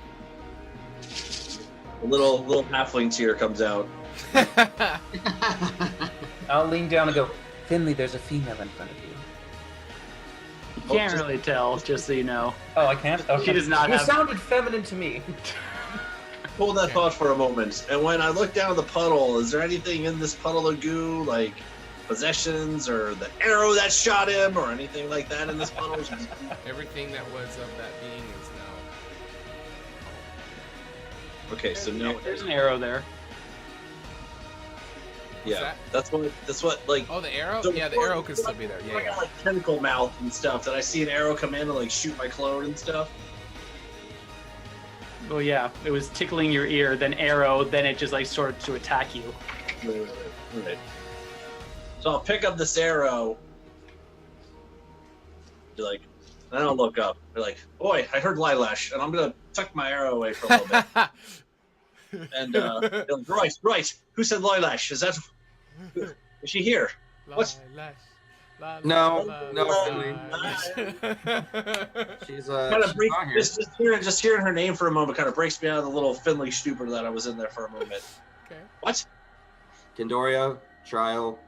A little halfling tear comes out. I'll lean down and go, Finley, there's a female in front of you. You can't really tell, just so you know. Oh, I can't? Okay. She does not You have... sounded feminine to me. Hold that thought for a moment. And when I look down the puddle, is there anything in this puddle of goo, like possessions or the arrow that shot him or anything like that in this puddle? Everything that was of that being is now. Okay, so no. There's an arrow there. Yeah, that's what like. Oh, the arrow? So Yeah, the arrow could still be there. Yeah, I got yeah. like tentacle mouth and stuff. Did I see an arrow come in and like shoot my clone and stuff? Well, yeah, it was tickling your ear, then arrow, then it just like started to attack you. Right. So I'll pick up this arrow. Be like, and I don't look up. Be like, boy, I heard Lilash, and I'm gonna tuck my arrow away for a little bit. And be like, right. Who said Lilash? Is she here? What's- No, Finley. She's Kind of she's break, not here. just hearing her name for a moment kind of breaks me out of the little Finley stupor that I was in there for a moment. Okay. What? Kindoria, trial,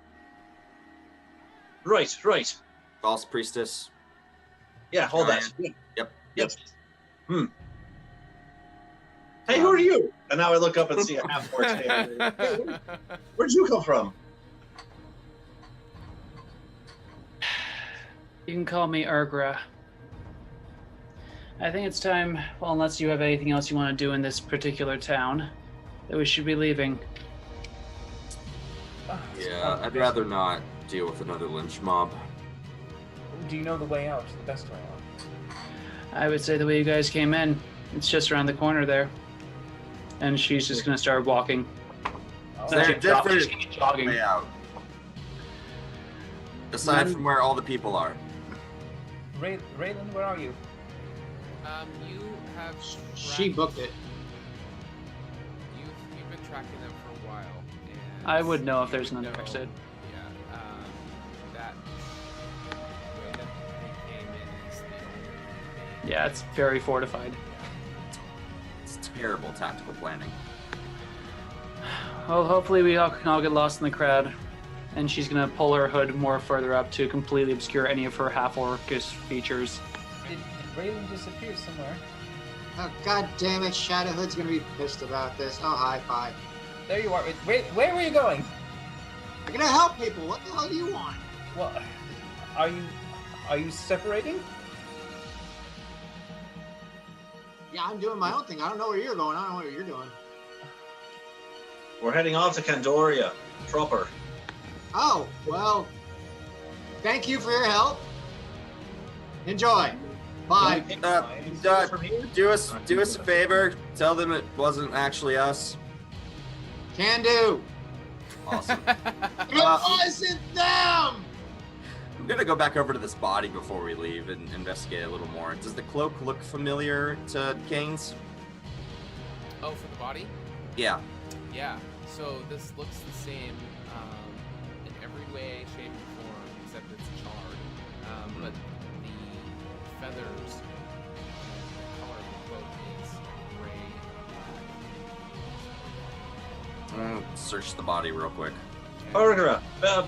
Right. false priestess. Yeah, hold that. Yep. Hey, who are you? And now I look up and see a half-orc standing there. Hey, where'd you come from? You can call me Urgra. I think it's time, well, unless you have anything else you want to do in this particular town, that we should be leaving. Yeah, I'd rather not deal with another lynch mob. Do you know the way out? The best way out? I would say the way you guys came in. It's just around the corner there. And she's just gonna start walking. Oh, There's a different She's gonna be jogging. way out. Aside from where all the people are. Raylan, where are you? You have. She booked it. You've been tracking them for a while. And I would know if there's another exit. Yeah. That way that they came in is the only. Yeah, it's very fortified. It's terrible tactical planning. Well, hopefully we all can all get lost in the crowd. And she's gonna pull her hood more further up to completely obscure any of her half-orcish features. Did Raylan disappear somewhere? Oh, God damn it, Shadowhood's gonna be pissed about this. Oh, hi, bye. There you are. Wait, where were you going? I'm gonna help people. What the hell do you want? Well, are you separating? Yeah, I'm doing my own thing. I don't know where you're going. I don't know what you're doing. We're heading off to Candoria proper. Oh, well, thank you for your help. Enjoy. Bye. Do us a favor. Tell them it wasn't actually us. Can do. Awesome. It wasn't them! I'm gonna go back over to this body before we leave and investigate a little more. Does the cloak look familiar to Kane's? Oh, for the body? Yeah. Yeah. So this looks the same in every way, shape, and form, except it's charred. But the feathers, the color of the cloak is gray. Search the body real quick. Orgra,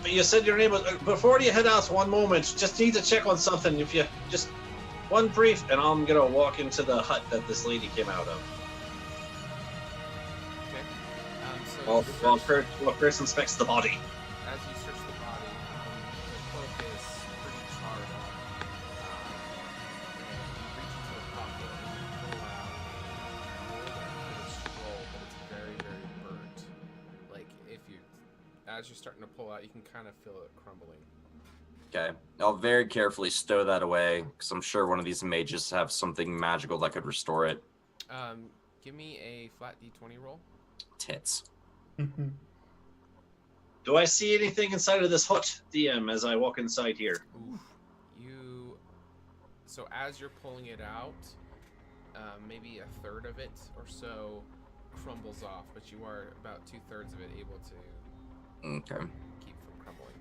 you said your name was. Before you head out, one moment. Just need to check on something. If you just one brief, and I'm gonna walk into the hut that this lady came out of. So While Chris inspects the body. as you search the body, the cloak is pretty charred up. And you reach into a pocket and you pull out a scroll, but it's very, very burnt. Like as you're starting to pull out, you can kind of feel it crumbling. Okay. I'll very carefully stow that away, because I'm sure one of these mages have something magical that could restore it. Give me a flat d20 roll. Tits. Do I see anything inside of this hut, DM, as I walk inside here? Oof. So as you're pulling it out, maybe a third of it or so crumbles off, but you are about 2/3 of it able to Okay. keep from crumbling.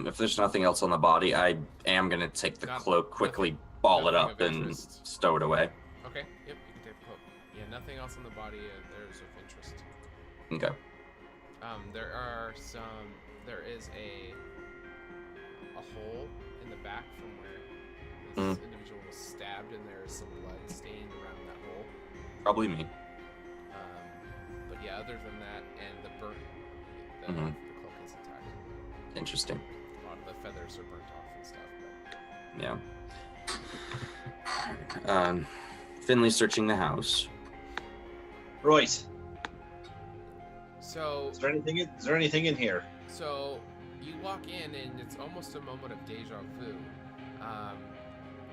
If there's nothing else on the body, I am gonna take the cloak, quickly ball it nothing up, of and interest. stow it away. Okay, yep, you can take the cloak. Yeah, nothing else on the body there's of interest. Okay. There is a hole in the back from where this individual was stabbed, and there is some blood stained around that hole. Probably me. But yeah, other than that, and the cloak is intact. Interesting. A lot of the feathers are burnt off and stuff. But... Yeah. Finley searching the house. Right. So Is there anything in here? So you walk in, and it's almost a moment of deja vu.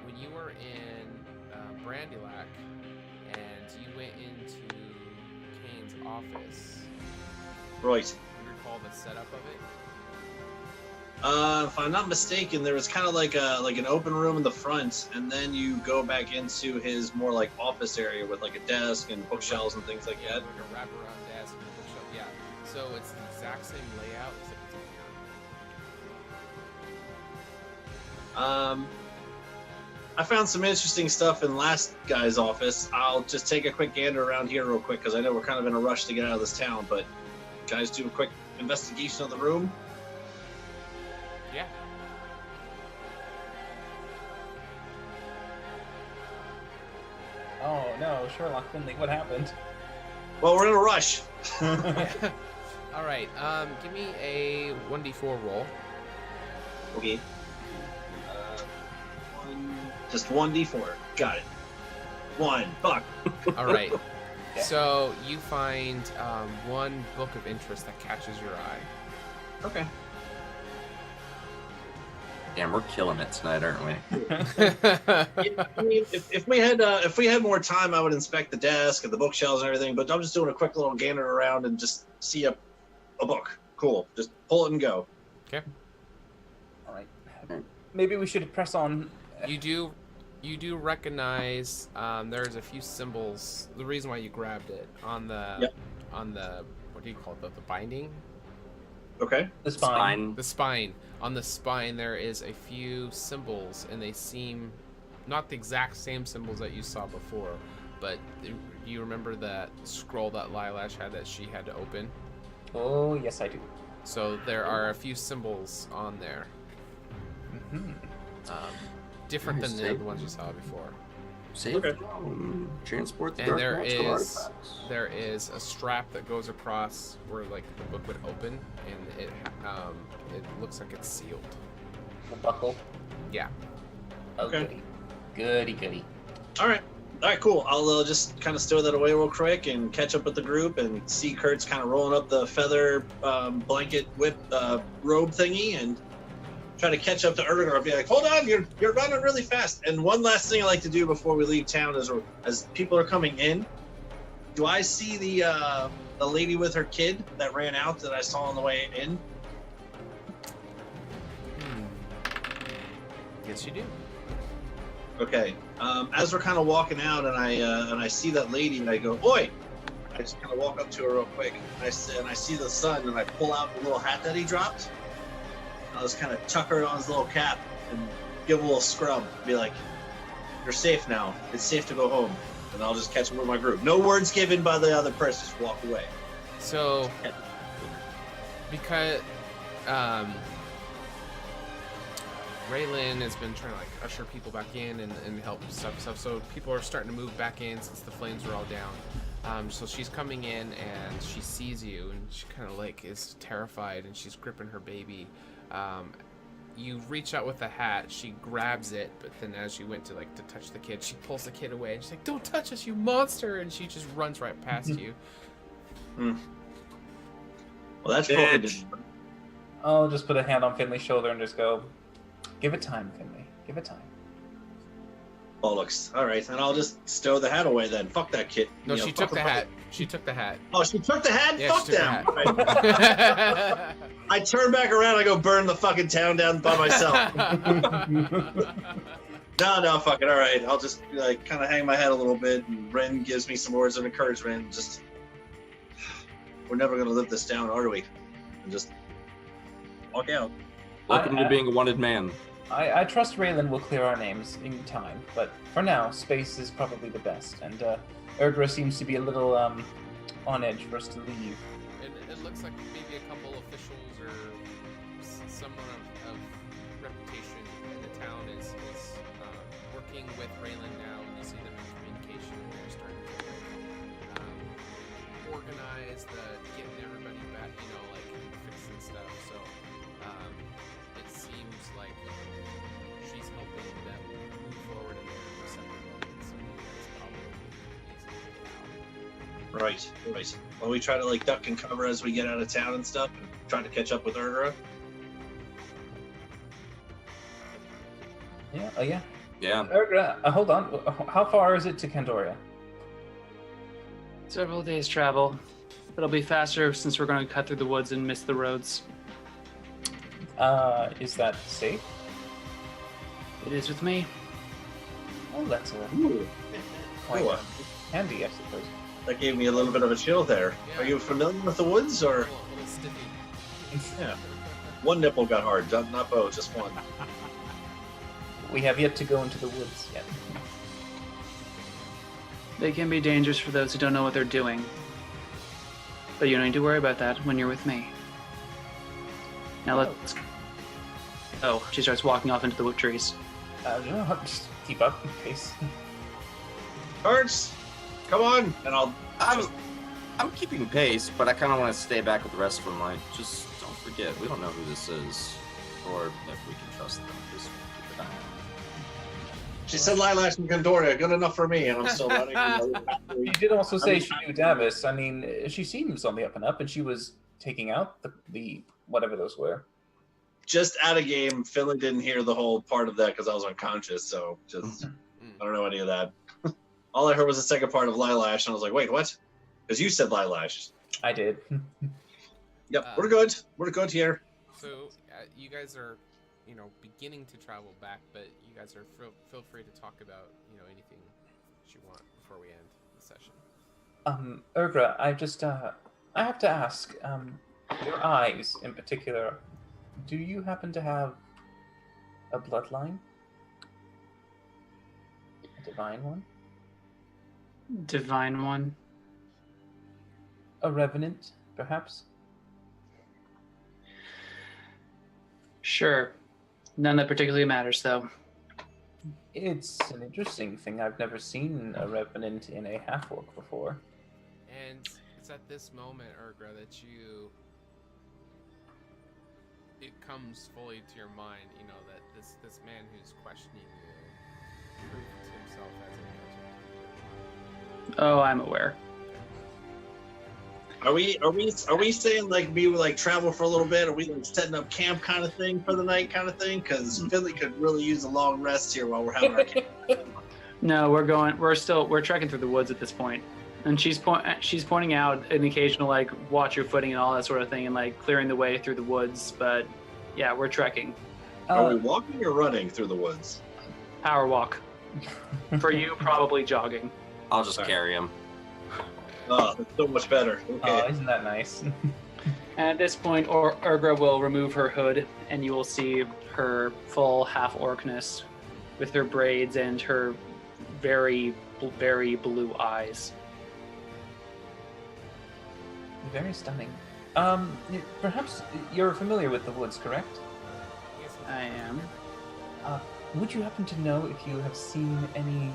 When you were in Brandylac, and you went into Kane's office. Right. Do you recall the setup of it? If I'm not mistaken, there was kind of like an open room in the front, and then you go back into his more like office area with like a desk and bookshelves and things like that. Like a wraparound desk and a bookshelf. Yeah. So it's the exact same layout, except it's here. I found some interesting stuff in last guy's office. I'll just take a quick gander around here real quick because I know we're kind of in a rush to get out of this town. But guys, do a quick investigation of the room. Yeah. Oh no, Sherlock Finley, what happened? Well, we're in a rush. All right. Give me a 1d4 roll. Okay. Just 1d4. Got it. 1. Fuck. All right. Yeah. So you find one book of interest that catches your eye. Okay. Damn, we're killing it tonight, aren't we? I mean, if we had more time, I would inspect the desk and the bookshelves and everything. But I'm just doing a quick little gander around and just see a book. Cool. Just pull it and go. Okay. All right. Maybe we should press on. You do recognize there's a few symbols. The reason why you grabbed it on the what do you call it? The binding. Okay. The spine. The spine. On the spine, there is a few symbols, and they seem not the exact same symbols that you saw before, but you remember that scroll that Lilash had that she had to open? Oh, yes, I do. So there are a few symbols on there. Mm-hmm. Different than the other ones you saw before. Save Okay. transport the And dark there magical is artifacts. a strap that goes across where like the book would open, and it looks like it's sealed. The buckle. Yeah. Oh, Okay. Goody. All right, cool. I'll just kind of stow that away real quick and catch up with the group and see Kurt's kind of rolling up the feather blanket whip robe thingy and try to catch up to Erdogan. I'll be like, hold on, you're running really fast. And one last thing I like to do before we leave town is, as people are coming in, do I see the lady with her kid that ran out that I saw on the way in? Yes, you do. Okay. As we're kind of walking out, and I see that lady, and I go, "Oi!" I just kind of walk up to her real quick. And I see the sun, and I pull out the little hat that he dropped. I'll just kind of tuck her on his little cap and give him a little scrub. Be like, "You're safe now. It's safe to go home." And I'll just catch him with my group. No words given by the other person. Just walk away. So, because Raylan has been trying to like usher people back in and help stuff. So people are starting to move back in since the flames are all down. So she's coming in and she sees you and she kind of like is terrified and she's gripping her baby. You reach out with the hat, she grabs it, but then as you went to like to touch the kid, she pulls the kid away and she's like, "Don't touch us, you monster!" And she just runs right past you. Well, that's Bitch. probably. I'll just put a hand on Finley's shoulder and just go, "Give it time, Finley. Give it time." Bollocks. All right, and I'll just stow the hat away then. Fuck that kid. No, You know, she fuck took the her. hat. She took the hat. Oh, she took the hat? Yeah, Fuck she took them. the hat. Right. I turn back around, I go burn the fucking town down by myself. No, fuck it. All right, I'll just like kind of hang my head a little bit, and Ren gives me some words of encouragement. Just, we're never gonna live this down, are we? And just walk out. Welcome to being a wanted man. I trust Raylan will clear our names in time, but for now, space is probably the best. And Erdra seems to be a little on edge for us to leave. It looks like maybe a couple officials or someone of reputation in the town is working with Raylan now, and you see them in communication. They're starting to organize getting everybody back, like fixing stuff. So it seems like she's helping them move forward in their separate moments. So that's probably easy to get out. Right. Well, we try to like duck and cover as we get out of town and stuff, and try to catch up with Erdra. Yeah. Oh yeah. Yeah. Erdra, hold on. How far is it to Candoria? Several days travel. It'll be faster since we're going to cut through the woods and miss the roads. Is that safe? It is with me. Oh, that's Ooh. quite Ooh. handy, I suppose. That gave me a little bit of a chill there. Yeah. Are you familiar with the woods, or? A little stiffy. Yeah. One nipple got hard, not both, just one. We have yet to go into the woods yet. They can be dangerous for those who don't know what they're doing. But you don't need to worry about that when you're with me. Now let's go. Oh, she starts walking off into the wood trees. Just keep up in case. Arts, come on, and I'll. I'm keeping pace, but I kind of want to stay back with the rest of them. Like, just don't forget, we don't know who this is, or if we can trust them. Just keep an eye on them. She said Lilash and Gondoria, good enough for me, and I'm still running. She did also say she knew Davis. I mean, she seems on the up and up, and she was taking out the whatever those were. Just out of game, Finley didn't hear the whole part of that because I was unconscious, so just I don't know any of that. All I heard was the second part of Lilash, and I was like, wait, what? Because you said Lilash. I did. Yep, we're good. We're good here. So you guys are, beginning to travel back, but you guys are feel free to talk about, anything that you want before we end the session. Urgra, I have to ask, your eyes in particular, do you happen to have a bloodline? A divine one? Divine one. A revenant, perhaps? Sure. None that particularly matters, though. It's an interesting thing. I've never seen a revenant in a half-orc before. And it's at this moment, Urgra, that it comes fully to your mind, that this man who's questioning you proved himself as a Oh, I'm aware. Are we saying like we would like travel for a little bit? Are we like setting up camp kind of thing for the night kind of thing? Because Finley could really use a long rest here while we're having our camp. No, we're trekking through the woods at this point. And she's pointing out an occasional like watch your footing and all that sort of thing and like clearing the way through the woods, but yeah, we're trekking. Are we walking or running through the woods? Power walk. For you, probably jogging. I'll just carry him. Oh, that's so much better. Okay. Oh, isn't that nice? And at this point, Urgra will remove her hood, and you will see her full half-orcness with her braids and her very, very blue eyes. Very stunning. Perhaps you're familiar with the woods, correct? Yes, I am. Would you happen to know if you have seen any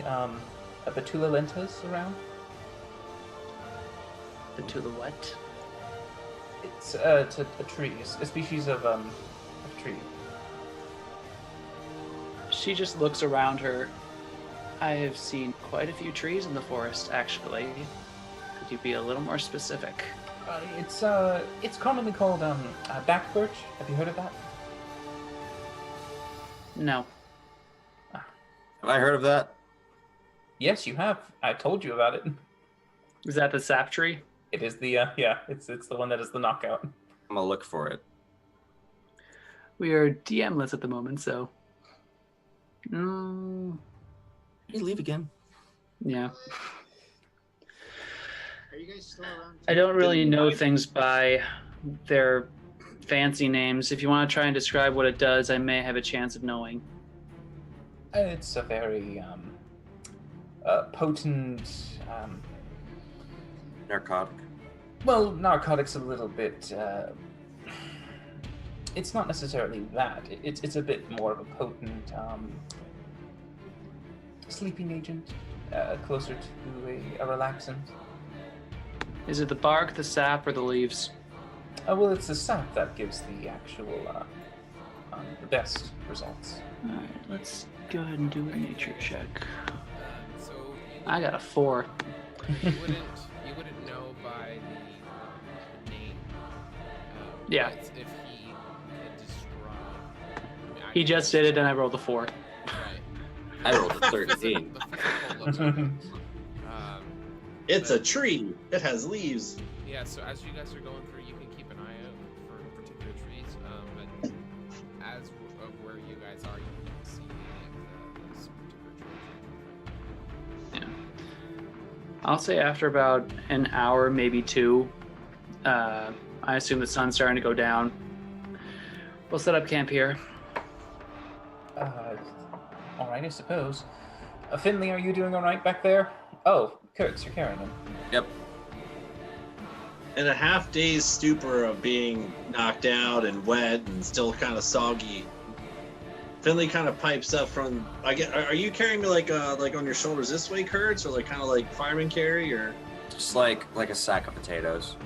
Betula lentas around? Betula what? It's a tree, a species of tree. She just looks around her. I have seen quite a few trees in the forest, actually. Could you be a little more specific? It's commonly called back birch. Have you heard of that? No. Have I heard of that? Yes, you have. I told you about it. Is that the sap tree? It is the it's the one that is the knockout. I'm gonna look for it. We are DM-less at the moment, so... You leave again. Yeah. Are you guys still around? I don't really know things by their fancy names. If you want to try and describe what it does, I may have a chance of knowing. It's a very potent. Narcotic. Well, narcotics a little bit. It's not necessarily that. It's a bit more of a potent sleeping agent, closer to a relaxant. Is it the bark, the sap, or the leaves? Well, it's the sap that gives the actual the best results. All right, let's go ahead and do a nature check. So I got a 4. you wouldn't know by the name. Yeah. But if he could describe. He just did it, and I rolled a 4. Right. I rolled a 13. The physical look of it. It's a tree. It has leaves. Yeah, so as you guys are going through, you can keep an eye out for particular trees. But as of where you guys are, you can see this particular tree. Yeah. I'll say after about an hour, maybe 2, I assume the sun's starting to go down. We'll set up camp here. All right, I suppose. Finley, are you doing all right back there? Oh, Kurtz, you're carrying him. Yep. In a half-day's stupor of being knocked out and wet and still kind of soggy, Finley kind of pipes up from. Are you carrying me like on your shoulders this way, Kurtz, or like kind of like fireman carry, or Just like a sack of potatoes.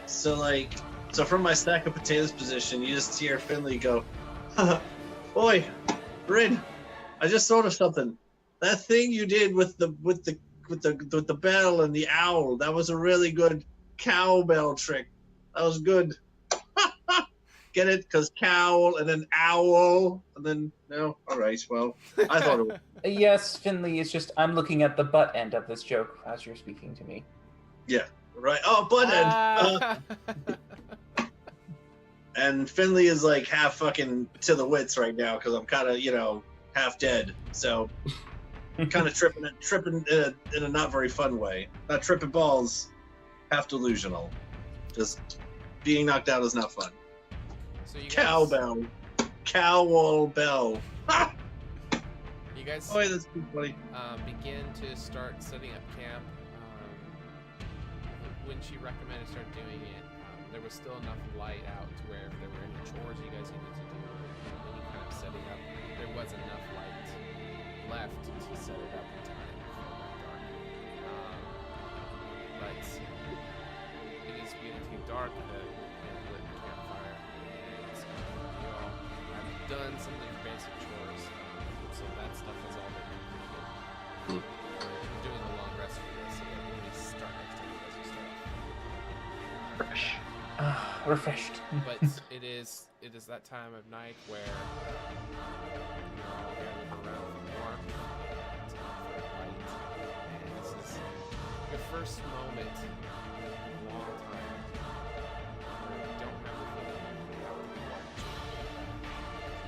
So from my stack of potatoes position, you just hear Finley go, "Boy, Rin, I just thought of something. That thing you did with the bell and the owl, that was a really good cowbell trick. That was good. Get it? Because cowl and then owl and then no. All right. Well, I thought it was. Yes, Finley. It's just I'm looking at the butt end of this joke as you're speaking to me. Yeah. Right. Oh, butt end. And Finley is like half fucking to the wits right now because I'm kind of half dead. So kind of tripping in a not very fun way. Not tripping balls, half delusional. Just being knocked out is not fun. So you guys, Cowbell. You guys Oh, yeah, that's too funny. begin to start setting up camp. When she recommended start doing it, there was still enough light out to where if there were any chores you guys needed to do, any kind of setting up, there was enough light left to set it up in time for dark. But it is beginning to get dark. Lit campfire, and you all have done some of your basic chores, so that stuff has all been completed. We're doing a long rest for this, so let me start next time you guys are starting. Fresh. Refreshed. But it is that time of night where you're all gathered around the warmth, it's light, and this is your first moment in a long time where you don't have the feeling that you have to watch.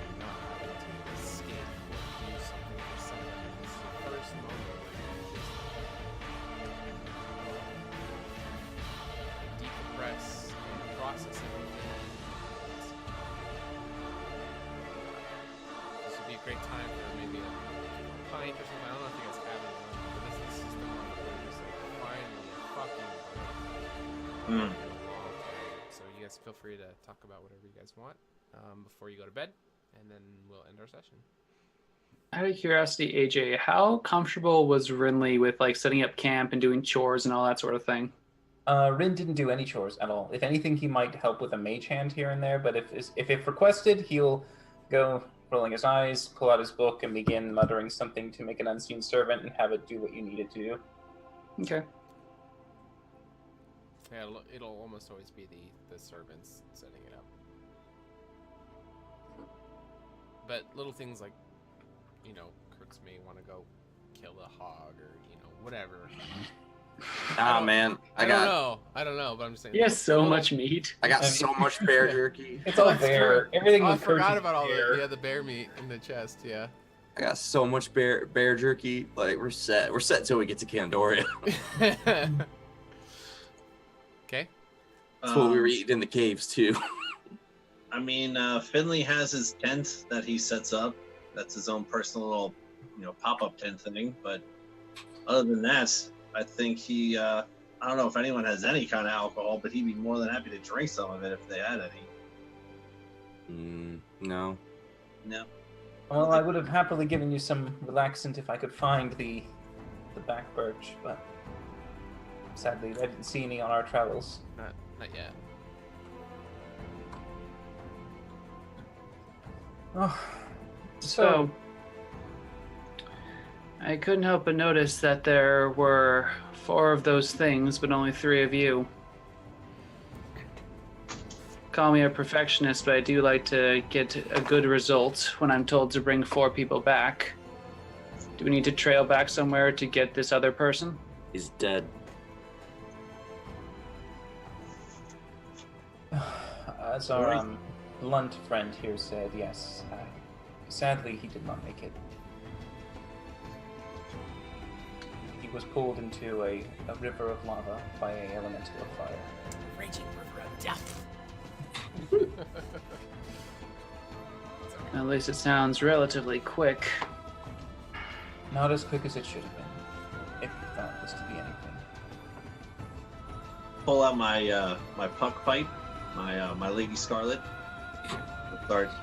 You're not having to escape or do something for someone. This is the first moment where you just decompress and process everything. This would be a great time for maybe a pint or something. I don't know if you guys have it, but this is the moment where you're just like, finally, fucking break. In a long time. So you guys feel free to talk about whatever you guys want before you go to bed, and then we'll end our session. Out of curiosity, AJ, how comfortable was Rinley with like setting up camp and doing chores and all that sort of thing? Rin didn't do any chores at all. If anything, he might help with a mage hand here and there, but if requested, he'll go rolling his eyes, pull out his book, and begin muttering something to make an unseen servant and have it do what you need it to do. Okay. Yeah, it'll almost always be the servants setting it up. But little things like, Crooks may want to go kill a hog or, whatever. Man, I don't know, but I'm just saying. He has so much meat. I got so much bear jerky. It's all bear. Everything I with forgot curses about all bear. the bear meat in the chest. Yeah. I got so much bear jerky. Like we're set. We're set until we get to Candoria. Okay. That's what we were eating in the caves too. I mean, Finley has his tent that he sets up. That's his own personal little, pop-up tent thing. But other than that, I think he, I don't know if anyone has any kind of alcohol, but he'd be more than happy to drink some of it if they had any. No. No. Well, I would have happily given you some relaxant if I could find the back birch, but sadly I didn't see any on our travels. Not yet. Oh, So, I couldn't help but notice that there were 4 of those things, but only 3 of you. Call me a perfectionist, but I do like to get a good result when I'm told to bring 4 people back. Do we need to trail back somewhere to get this other person? He's dead. As our blunt friend here said, yes. Sadly, he did not make it. He was pulled into a river of lava by an elemental of fire. Raging river of death. At least it sounds relatively quick. Not as quick as it should have been, if that was to be anything. Pull out my my puck pipe, my Lady Scarlet.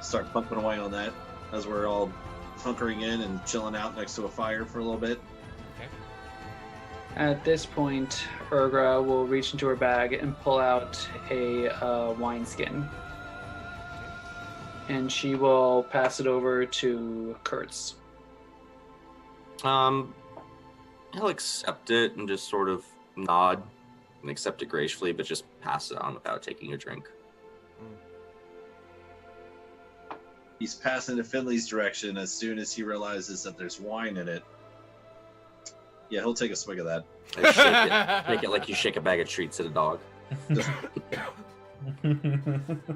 Start pumping away on that as we're all hunkering in and chilling out next to a fire for a little bit. Okay. At this point, Urgra will reach into her bag and pull out a wineskin. And she will pass it over to Kurtz. He'll accept it and just sort of nod and accept it gracefully, but just pass it on without taking a drink. He's passing to Finley's direction as soon as he realizes that there's wine in it. Yeah, he'll take a swig of that. Like shake it. Make it like you shake a bag of treats at a dog. Kind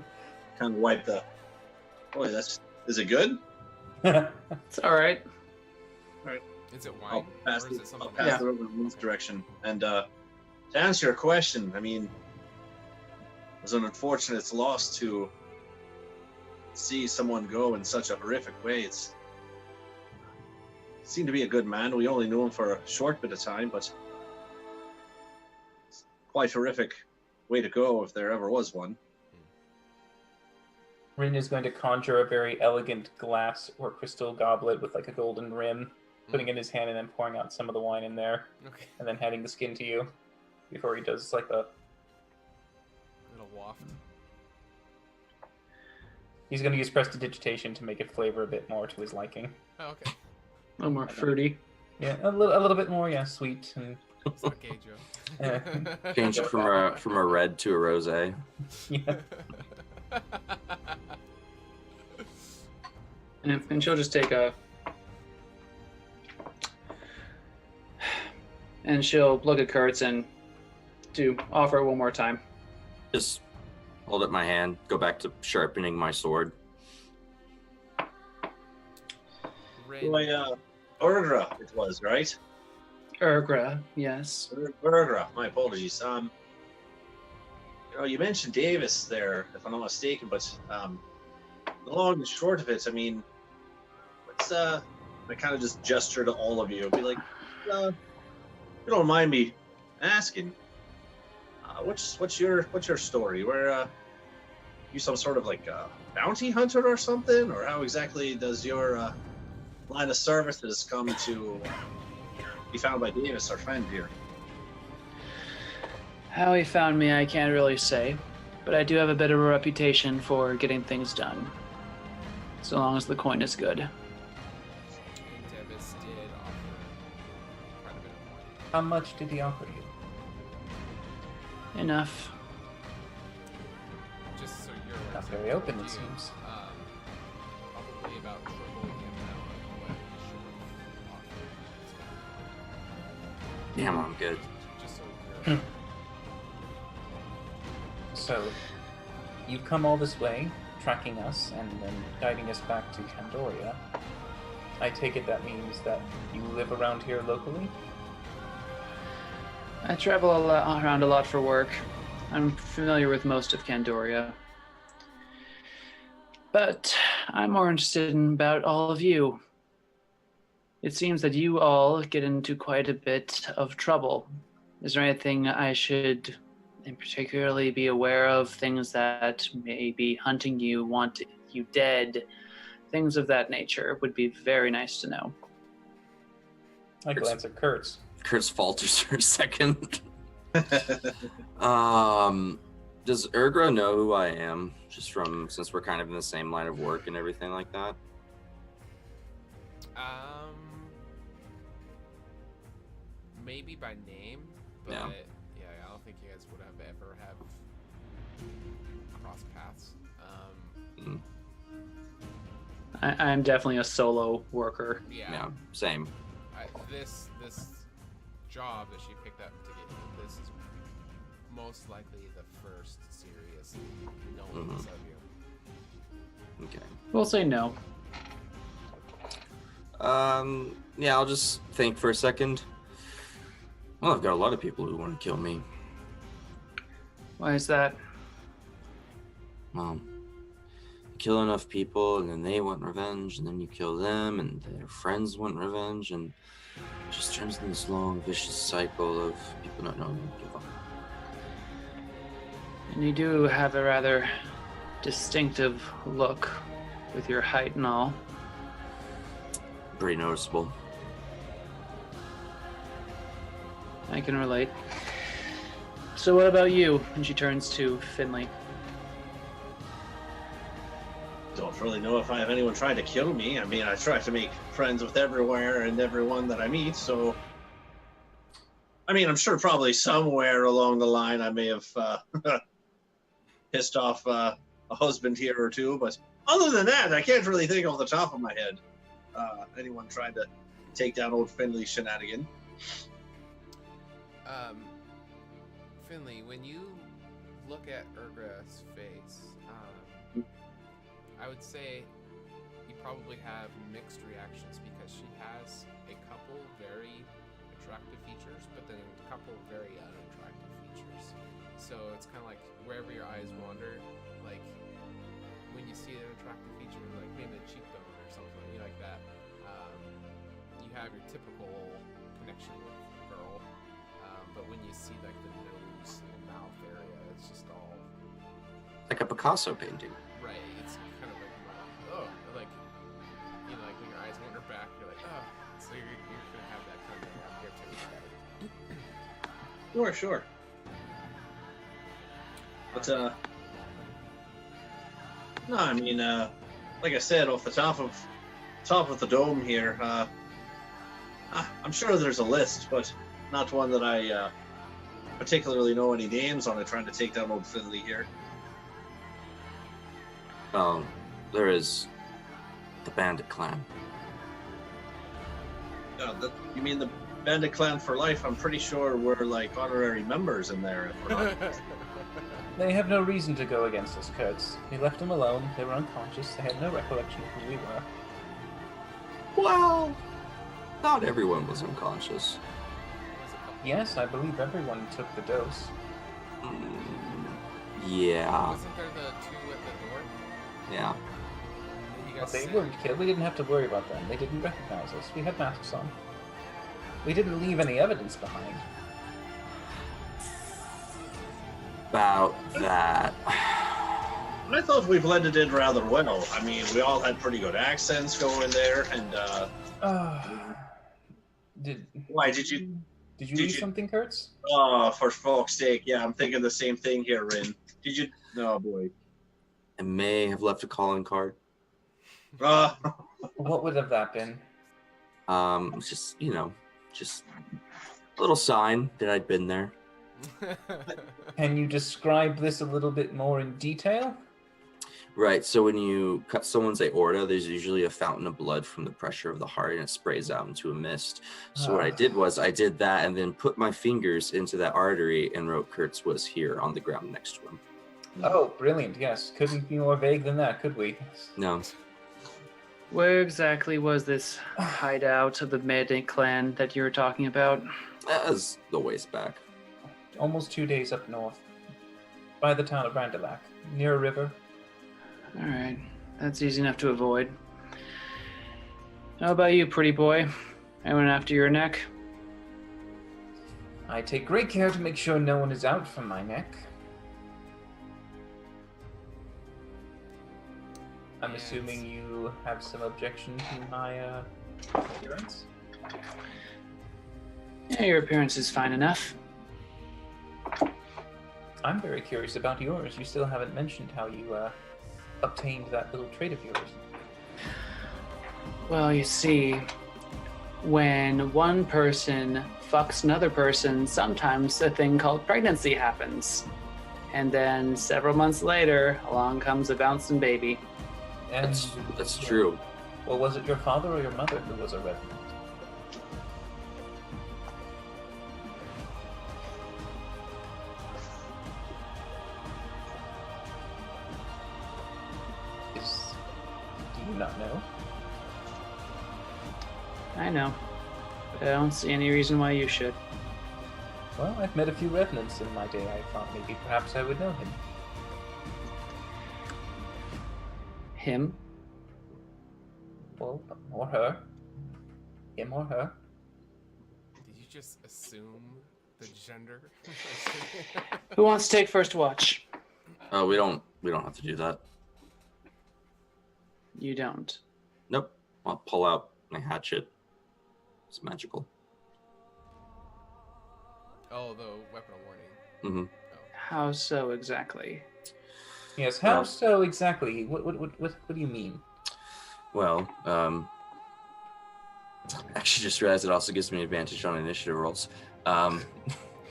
of wipe the. Boy, is it good? It's all right. Is it I'll wine? pass Or is it, it something I'll pass else? it over in Will's direction. And to answer your question, I mean, it was an unfortunate loss to see someone go in such a horrific way. It seemed to be a good man. We only knew him for a short bit of time, but it's quite horrific way to go if there ever was one. Rin is going to conjure a very elegant glass or crystal goblet with like a golden rim, putting it in his hand and then pouring out some of the wine in there, Okay. and then handing the skin to you before he does like a. Little waft. He's going to use prestidigitation to make it flavor a bit more to his liking. Oh, okay. A little more fruity. Yeah, a little bit more, yeah, sweet and. Okay, Joe. Change it from a red to a rosé. Yeah. And she'll just take a. And she'll look at Kurtz and offer it one more time. Just hold up my hand, go back to sharpening my sword. Rin. Boy, Urgra it was, right? Urgra, yes. Urgra, my apologies. You mentioned Davis there, if I'm not mistaken, but the long and short of it, I mean, what's I kind of just gesture to all of you, be like, you don't mind me asking, what's your story? Where you some sort of like bounty hunter or something, or how exactly does your line of services come to be found by Davis, our friend here? How he found me, I can't really say, but I do have a bit of a reputation for getting things done, so long as the coin is good. And Davis did offer quite a bit of wine. How much did he offer you? Enough. Just so you're aware. Not so very open, you, it seems. Probably about triple the amount of what he should have offered. Damn, I'm good. Just so you're aware. So, you've come all this way, tracking us, and then guiding us back to Candoria. I take it that means that you live around here locally? I travel around a lot for work. I'm familiar with most of Candoria. But I'm more interested in about all of you. It seems that you all get into quite a bit of trouble. Is there anything I should in particularly be aware of, things that may be hunting you, want you dead, things of that nature would be very nice to know. I glance at Kurtz. Kurtz falters for a second. Does Urgra know who I am? Just since we're kind of in the same line of work and everything like that? Maybe by name, but Yeah. I don't think you guys would have ever have crossed paths. I'm definitely a solo worker. Yeah, same. This job that she picked up to get you, this is most likely the first serious knowings of you. Okay. We'll say no. Yeah, I'll just think for a second. Well, I've got a lot of people who want to kill me. Why is that? Well, you kill enough people, and then they want revenge, and then you kill them, and their friends want revenge, and it just turns into this long, vicious cycle of people not knowing when to give up. And you do have a rather distinctive look with your height and all. Pretty noticeable. I can relate. So what about you? And she turns to Finley. Don't really know if I have anyone trying to kill me. I mean, I try to make friends with everywhere and everyone that I meet, so... I mean, I'm sure probably somewhere along the line I may have pissed off a husband here or two, but other than that, I can't really think off the top of my head anyone trying to take down old Finley's shenanigan. Finley, when you look at Urgra's face, I would say you probably have mixed reactions because she has a couple very attractive features, but then a couple very unattractive features. So it's kind of like wherever your eyes wander, like when you see an attractive feature, like maybe a cheekbone or something like that, you have your typical connection with the girl. But when you see like the nose and mouth area, it's just all like a Picasso painting. right. It's kind of like, oh, like you know, like when your eyes wander back, you're like, oh, so you're gonna have that kind of thing out here too. Sure. But no, I mean, like I said, off the top of the dome here, I'm sure there's a list, but not one that I particularly know any names on it. Trying to take down old Finley here. There is the Bandit Clan. You mean the Bandit Clan for life? I'm pretty sure we're like honorary members in there. If we're not. They have no reason to go against us, Kurtz. We left them alone. They were unconscious. They had no recollection of who we were. Well, not everyone was unconscious. Yes, I believe everyone took the dose. Yeah. Wasn't there the two at the door? Yeah. You But guys they said- weren't killed. We didn't have to worry about them. They didn't recognize us. We had masks on. We didn't leave any evidence behind. About that. I thought we blended in rather well. I mean, we all had pretty good accents going there, and why did you? Read something, Kurtz? Oh, for fuck's sake! Yeah, I'm thinking the same thing here, Rin. Did you? Oh boy. I may have left a calling card. What would have that been? Just just a little sign that I'd been there. Can you describe this a little bit more in detail? Right, so when you cut someone's aorta, there's usually a fountain of blood from the pressure of the heart, and it sprays out into a mist. So what I did was I did that and then put my fingers into that artery and wrote Kurtz was here on the ground next to him. Oh, brilliant, yes. Couldn't be more vague than that, could we? No. Where exactly was this hideout of the Bandit Clan that you were talking about? That was the ways back. Almost 2 days up north. By the town of Brandalak, near a river. Alright, that's easy enough to avoid. How about you, pretty boy? Anyone after your neck? I take great care to make sure no one is out from my neck. I'm assuming you have some objection to my appearance? Yeah, your appearance is fine enough. I'm very curious about yours. You still haven't mentioned how you obtained that little trait of yours. Well, you see, when one person fucks another person, sometimes a thing called pregnancy happens. And then several months later, along comes a bouncing baby. And That's true. Well, was it your father or your mother who was a revenant? Do you not know? I know, but I don't see any reason why you should. Well, I've met a few revenants in my day. I thought maybe perhaps I would know him. Him? Well, or her. Him or her. Did you just assume the gender? Who wants to take first watch? We don't have to do that. You don't. Nope. I'll pull out my hatchet. It's magical. Oh, the weapon of warning. Mm-hmm. Oh. How so exactly? Yes, how so exactly? What do you mean? Well, actually just realized it also gives me an advantage on initiative rolls. Oh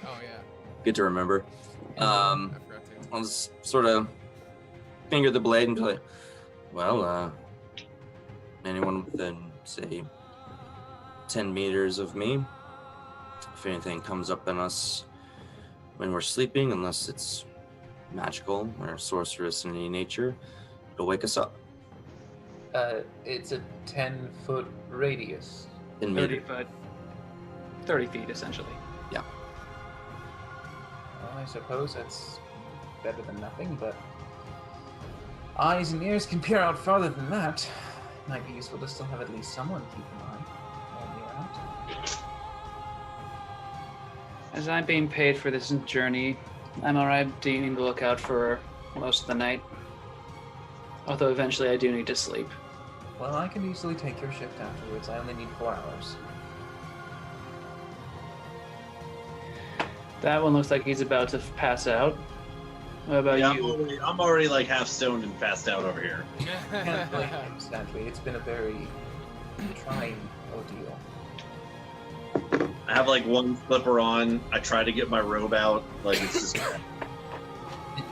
yeah. Good to remember. I'll just sort of finger the blade and be like, well, anyone within, say, 10 meters of me, if anything comes up on us when we're sleeping, unless it's magical or sorcerous in any nature, it'll wake us up. It's a 10-foot radius. 30 foot. 30 feet, essentially. Yeah. Well, I suppose that's better than nothing, but eyes and ears can peer out farther than that. Might be useful to still have at least someone keep an eye while you're out. As I'm being paid for this journey, I'm alright being the lookout for most of the night. Although eventually I do need to sleep. Well, I can easily take your shift afterwards. I only need 4 hours. That one looks like he's about to pass out. What about you? I'm already like half stoned and passed out over here. Can't blame him, sadly. It's been a very trying ordeal. I have like one slipper on. I try to get my robe out. Like it's just.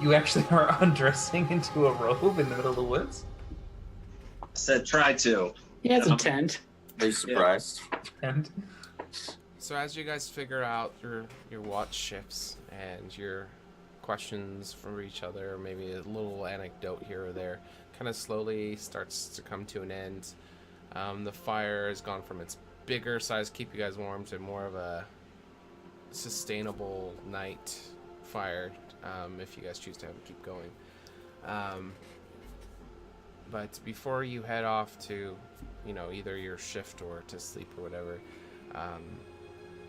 You actually are undressing into a robe in the middle of the woods? I said try to. He has a tent. Are you surprised? And So as you guys figure out your watch shifts and your questions for each other, maybe a little anecdote here or there, kind of slowly starts to come to an end. The fire has gone from its bigger size, keep you guys warm, to more of a sustainable night fire, if you guys choose to have it keep going. But before you head off to, either your shift or to sleep or whatever,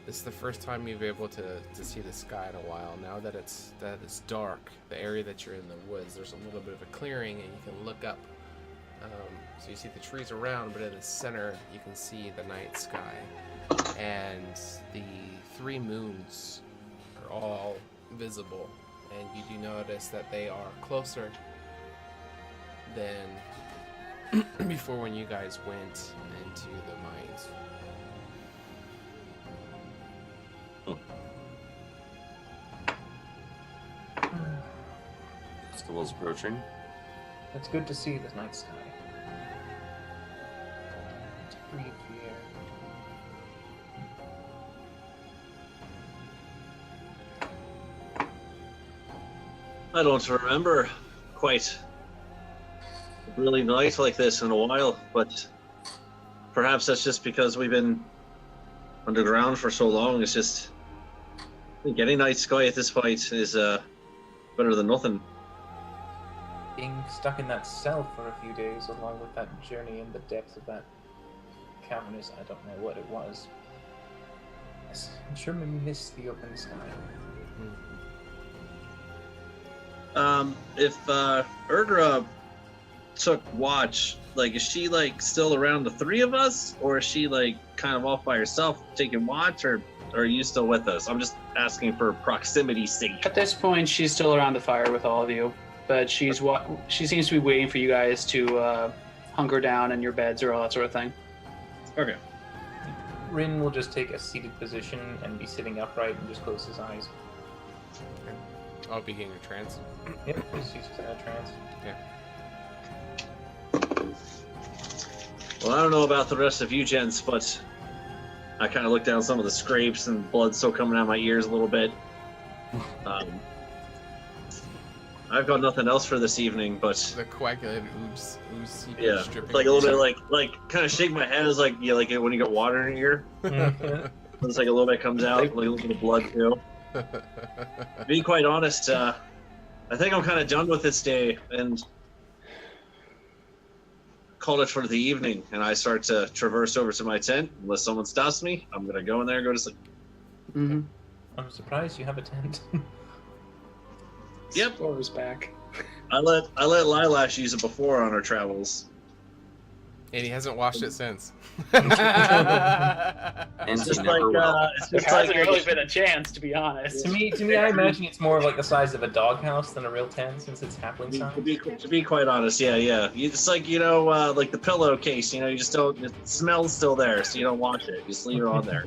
this is the first time you've been able to see the sky in a while. Now that it's dark, the area that you're in the woods, there's a little bit of a clearing and you can look up. So you see the trees around, but in the center you can see the night sky. And the 3 moons are all visible. And you do notice that they are closer than before when you guys went into the mines. Festival's approaching. it's good to see the night sky. To breathe the air. I don't remember quite a really night like this in a while, but perhaps that's just because we've been underground for so long. It's just, I think any night sky at this point is better than nothing. Being stuck in that cell for a few days, along with that journey in the depths of that cavernous, I don't know what it was. I'm sure we missed the open sky. If Ergra took watch, like, is she like still around the 3 of us, or is she like kind of off by herself taking watch, or are you still with us? I'm just asking for proximity's sake. At this point, she's still around the fire with all of you, but she seems to be waiting for you guys to hunker down in your beds or all that sort of thing. Okay. Rin will just take a seated position and be sitting upright and just close his eyes. I'll begin your trance. Yep, he's just in a trance. Yeah. Well, I don't know about the rest of you gents, but I kind of looked down some of the scrapes and blood still coming out of my ears a little bit. I've got nothing else for this evening, but The coagulated ooze yeah, dripping. like a little bit like kind of shake my head as like when you get water in your ear. It's like a little bit comes out, like a little bit of blood too. To be quite honest, I think I'm kind of done with this day and called it for the evening. And I start to traverse over to my tent. Unless someone stops me, I'm gonna go in there and go to sleep. Mm-hmm. I'm surprised you have a tent. Yep. Floor's back. I let Lilash use it before on our travels. And he hasn't washed it since. And It's he just never like will. it's There just like hasn't really been a chance, to be honest. To me, I imagine it's more of like the size of a doghouse than a real 10, since it's halfling size. to be quite honest, yeah. It's like like the pillowcase. You just don't. The smell's still there, so you don't wash it. You just leave it on there.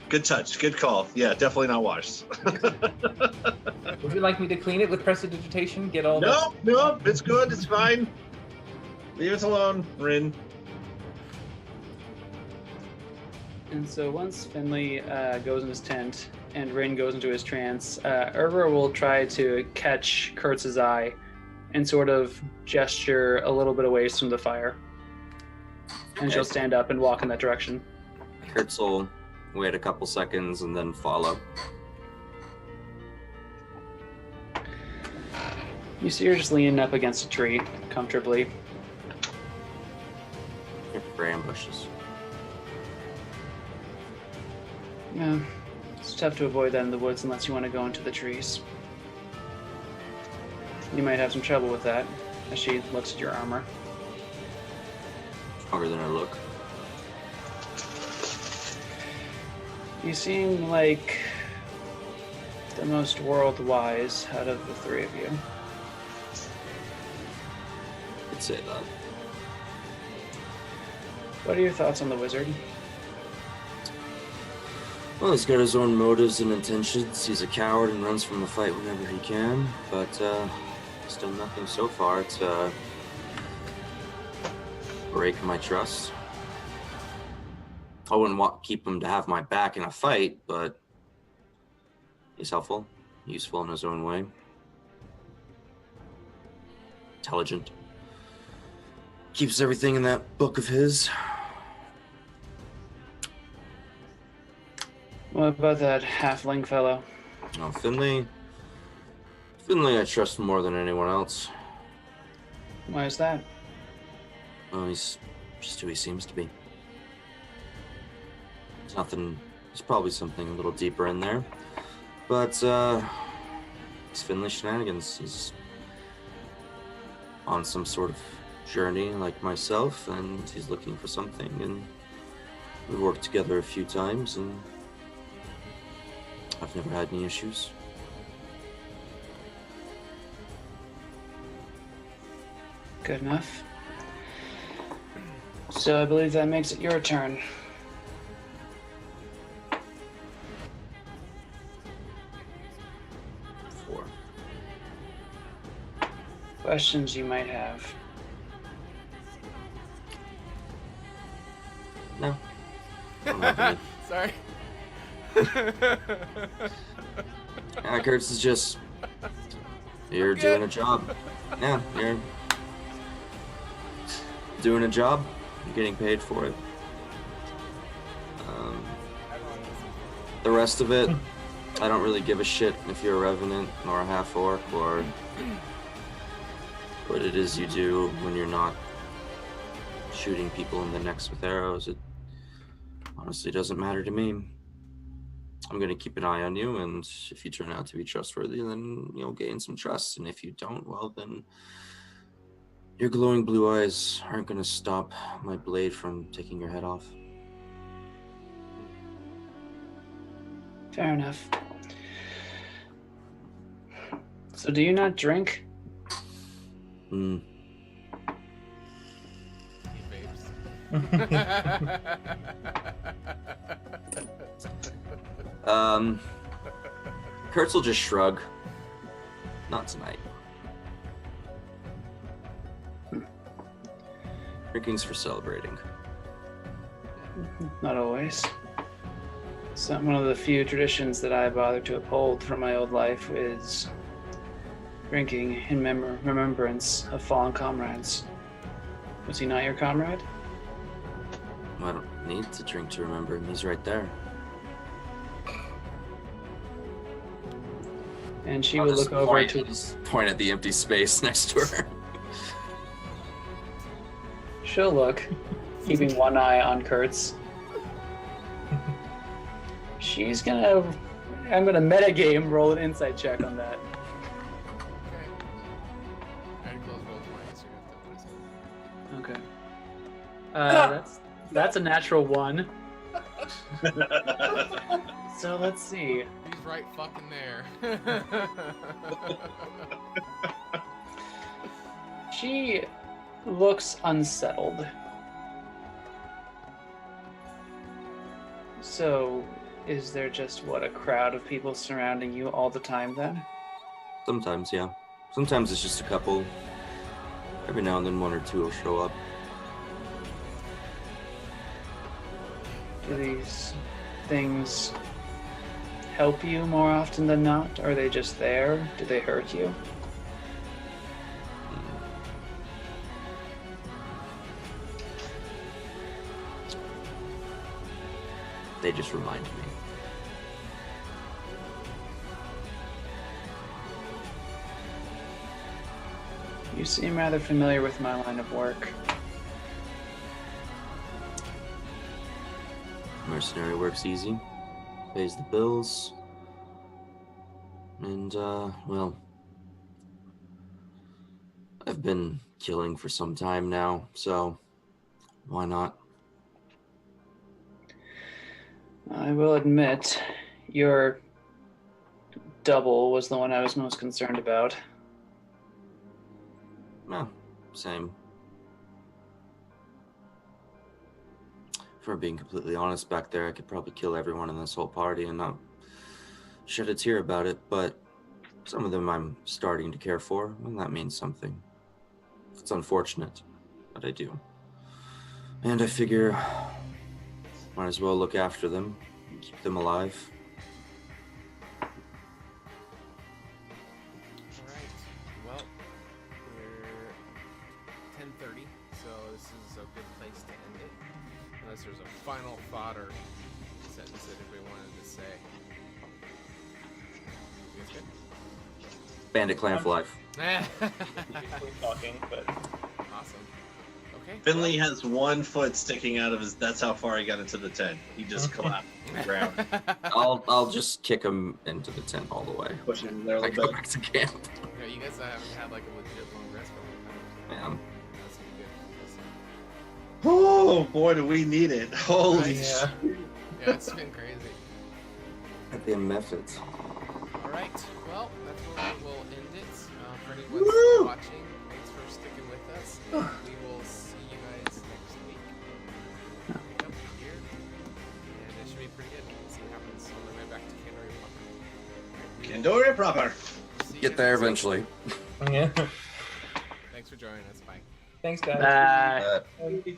Good touch, good call. Yeah, definitely not washed. Would you like me to clean it with prestidigitation? Get all Nope, it's good, it's fine. Leave it alone, Rin. And so once Finley goes in his tent and Rin goes into his trance, Erva will try to catch Kurtz's eye and sort of gesture a little bit away from the fire. And she'll stand up and walk in that direction. Kurtz will wait a couple seconds and then follow. You see her just leaning up against a tree comfortably. For ambushes. Yeah, it's tough to avoid that in the woods unless you want to go into the trees. You might have some trouble with that as she looks at your armor. Stronger than I look. You seem like the most world-wise out of the three of you. I'd say that. What are your thoughts on the wizard? Well, he's got his own motives and intentions. He's a coward and runs from the fight whenever he can, but he's done nothing so far to break my trust. I wouldn't keep him to have my back in a fight, but he's helpful, useful in his own way. Intelligent. Keeps everything in that book of his. What about that halfling fellow? Oh, Finley I trust more than anyone else. Why is that? Oh, he's just who he seems to be. There's probably something a little deeper in there. But, it's Finley shenanigans. He's on some sort of journey like myself, and he's looking for something, and we've worked together a few times, and I've never had any issues. Good enough. So I believe that makes it your turn. Questions you might have. No. Sorry. Kurtz is just... You're doing a job. Yeah, you're doing a job. You're getting paid for it. The rest of it, I don't really give a shit if you're a revenant or a half-orc or what it is you do when you're not shooting people in the necks with arrows. It honestly doesn't matter to me. I'm going to keep an eye on you, and if you turn out to be trustworthy, then you'll gain some trust, and if you don't, well, then your glowing blue eyes aren't going to stop my blade from taking your head off. Fair enough. So do you not drink? Kurtz will just shrug. Not tonight. Drinking's for celebrating. Not always. So one of the few traditions that I bother to uphold from my old life is drinking in remembrance of fallen comrades. Was he not your comrade? I don't need to drink to remember him. He's right there. And she will look over to... Point at the empty space next to her. She'll look, keeping one eye on Kurtz. She's gonna... I'm gonna metagame roll an insight check on that. That's a natural 1. So let's see. He's right fucking there. She looks unsettled. So, is there just, a crowd of people surrounding you all the time then? Sometimes, yeah. Sometimes it's just a couple. Every now and then 1 or 2 will show up. Do these things help you more often than not? Are they just there? Do they hurt you? They just remind me. You seem rather familiar with my line of work. Mercenary work's easy. Pays the bills. And, well, I've been killing for some time now, so why not? I will admit, your double was the one I was most concerned about. Well, same. For being completely honest, back there, I could probably kill everyone in this whole party and not shed a tear about it, but some of them I'm starting to care for, and that means something. It's unfortunate, but I do. And I figure might as well look after them and keep them alive. Alright, well, we're 10:30, so this is a good place to end it. Unless there's a final thought or sentence that anybody wanted to say. You guys good? Bandit Clan for life. Usually talking, but Awesome. Okay. Finley has 1 foot sticking out of his. That's how far he got into the tent. He just collapsed on the ground. I'll just kick him into the tent all the way. Push him in there a I little go bit. back to camp. Yeah, you guys haven't had like a legit long rest for a long time. Man. That's gonna be good. Oh boy, do we need it! Holy Right. shit! Yeah, it's been crazy. At the methods. Alright, well, that's where we will end it. For anyone Woo! watching, thanks for sticking with us. We will see you guys next week. Pick up here, and it should be pretty good. We'll see what happens on the way back to Canary Proper. Kandori proper. See you Get there next week. eventually. yeah. Thanks for joining us. Bye. Thanks, guys. Bye. Uh,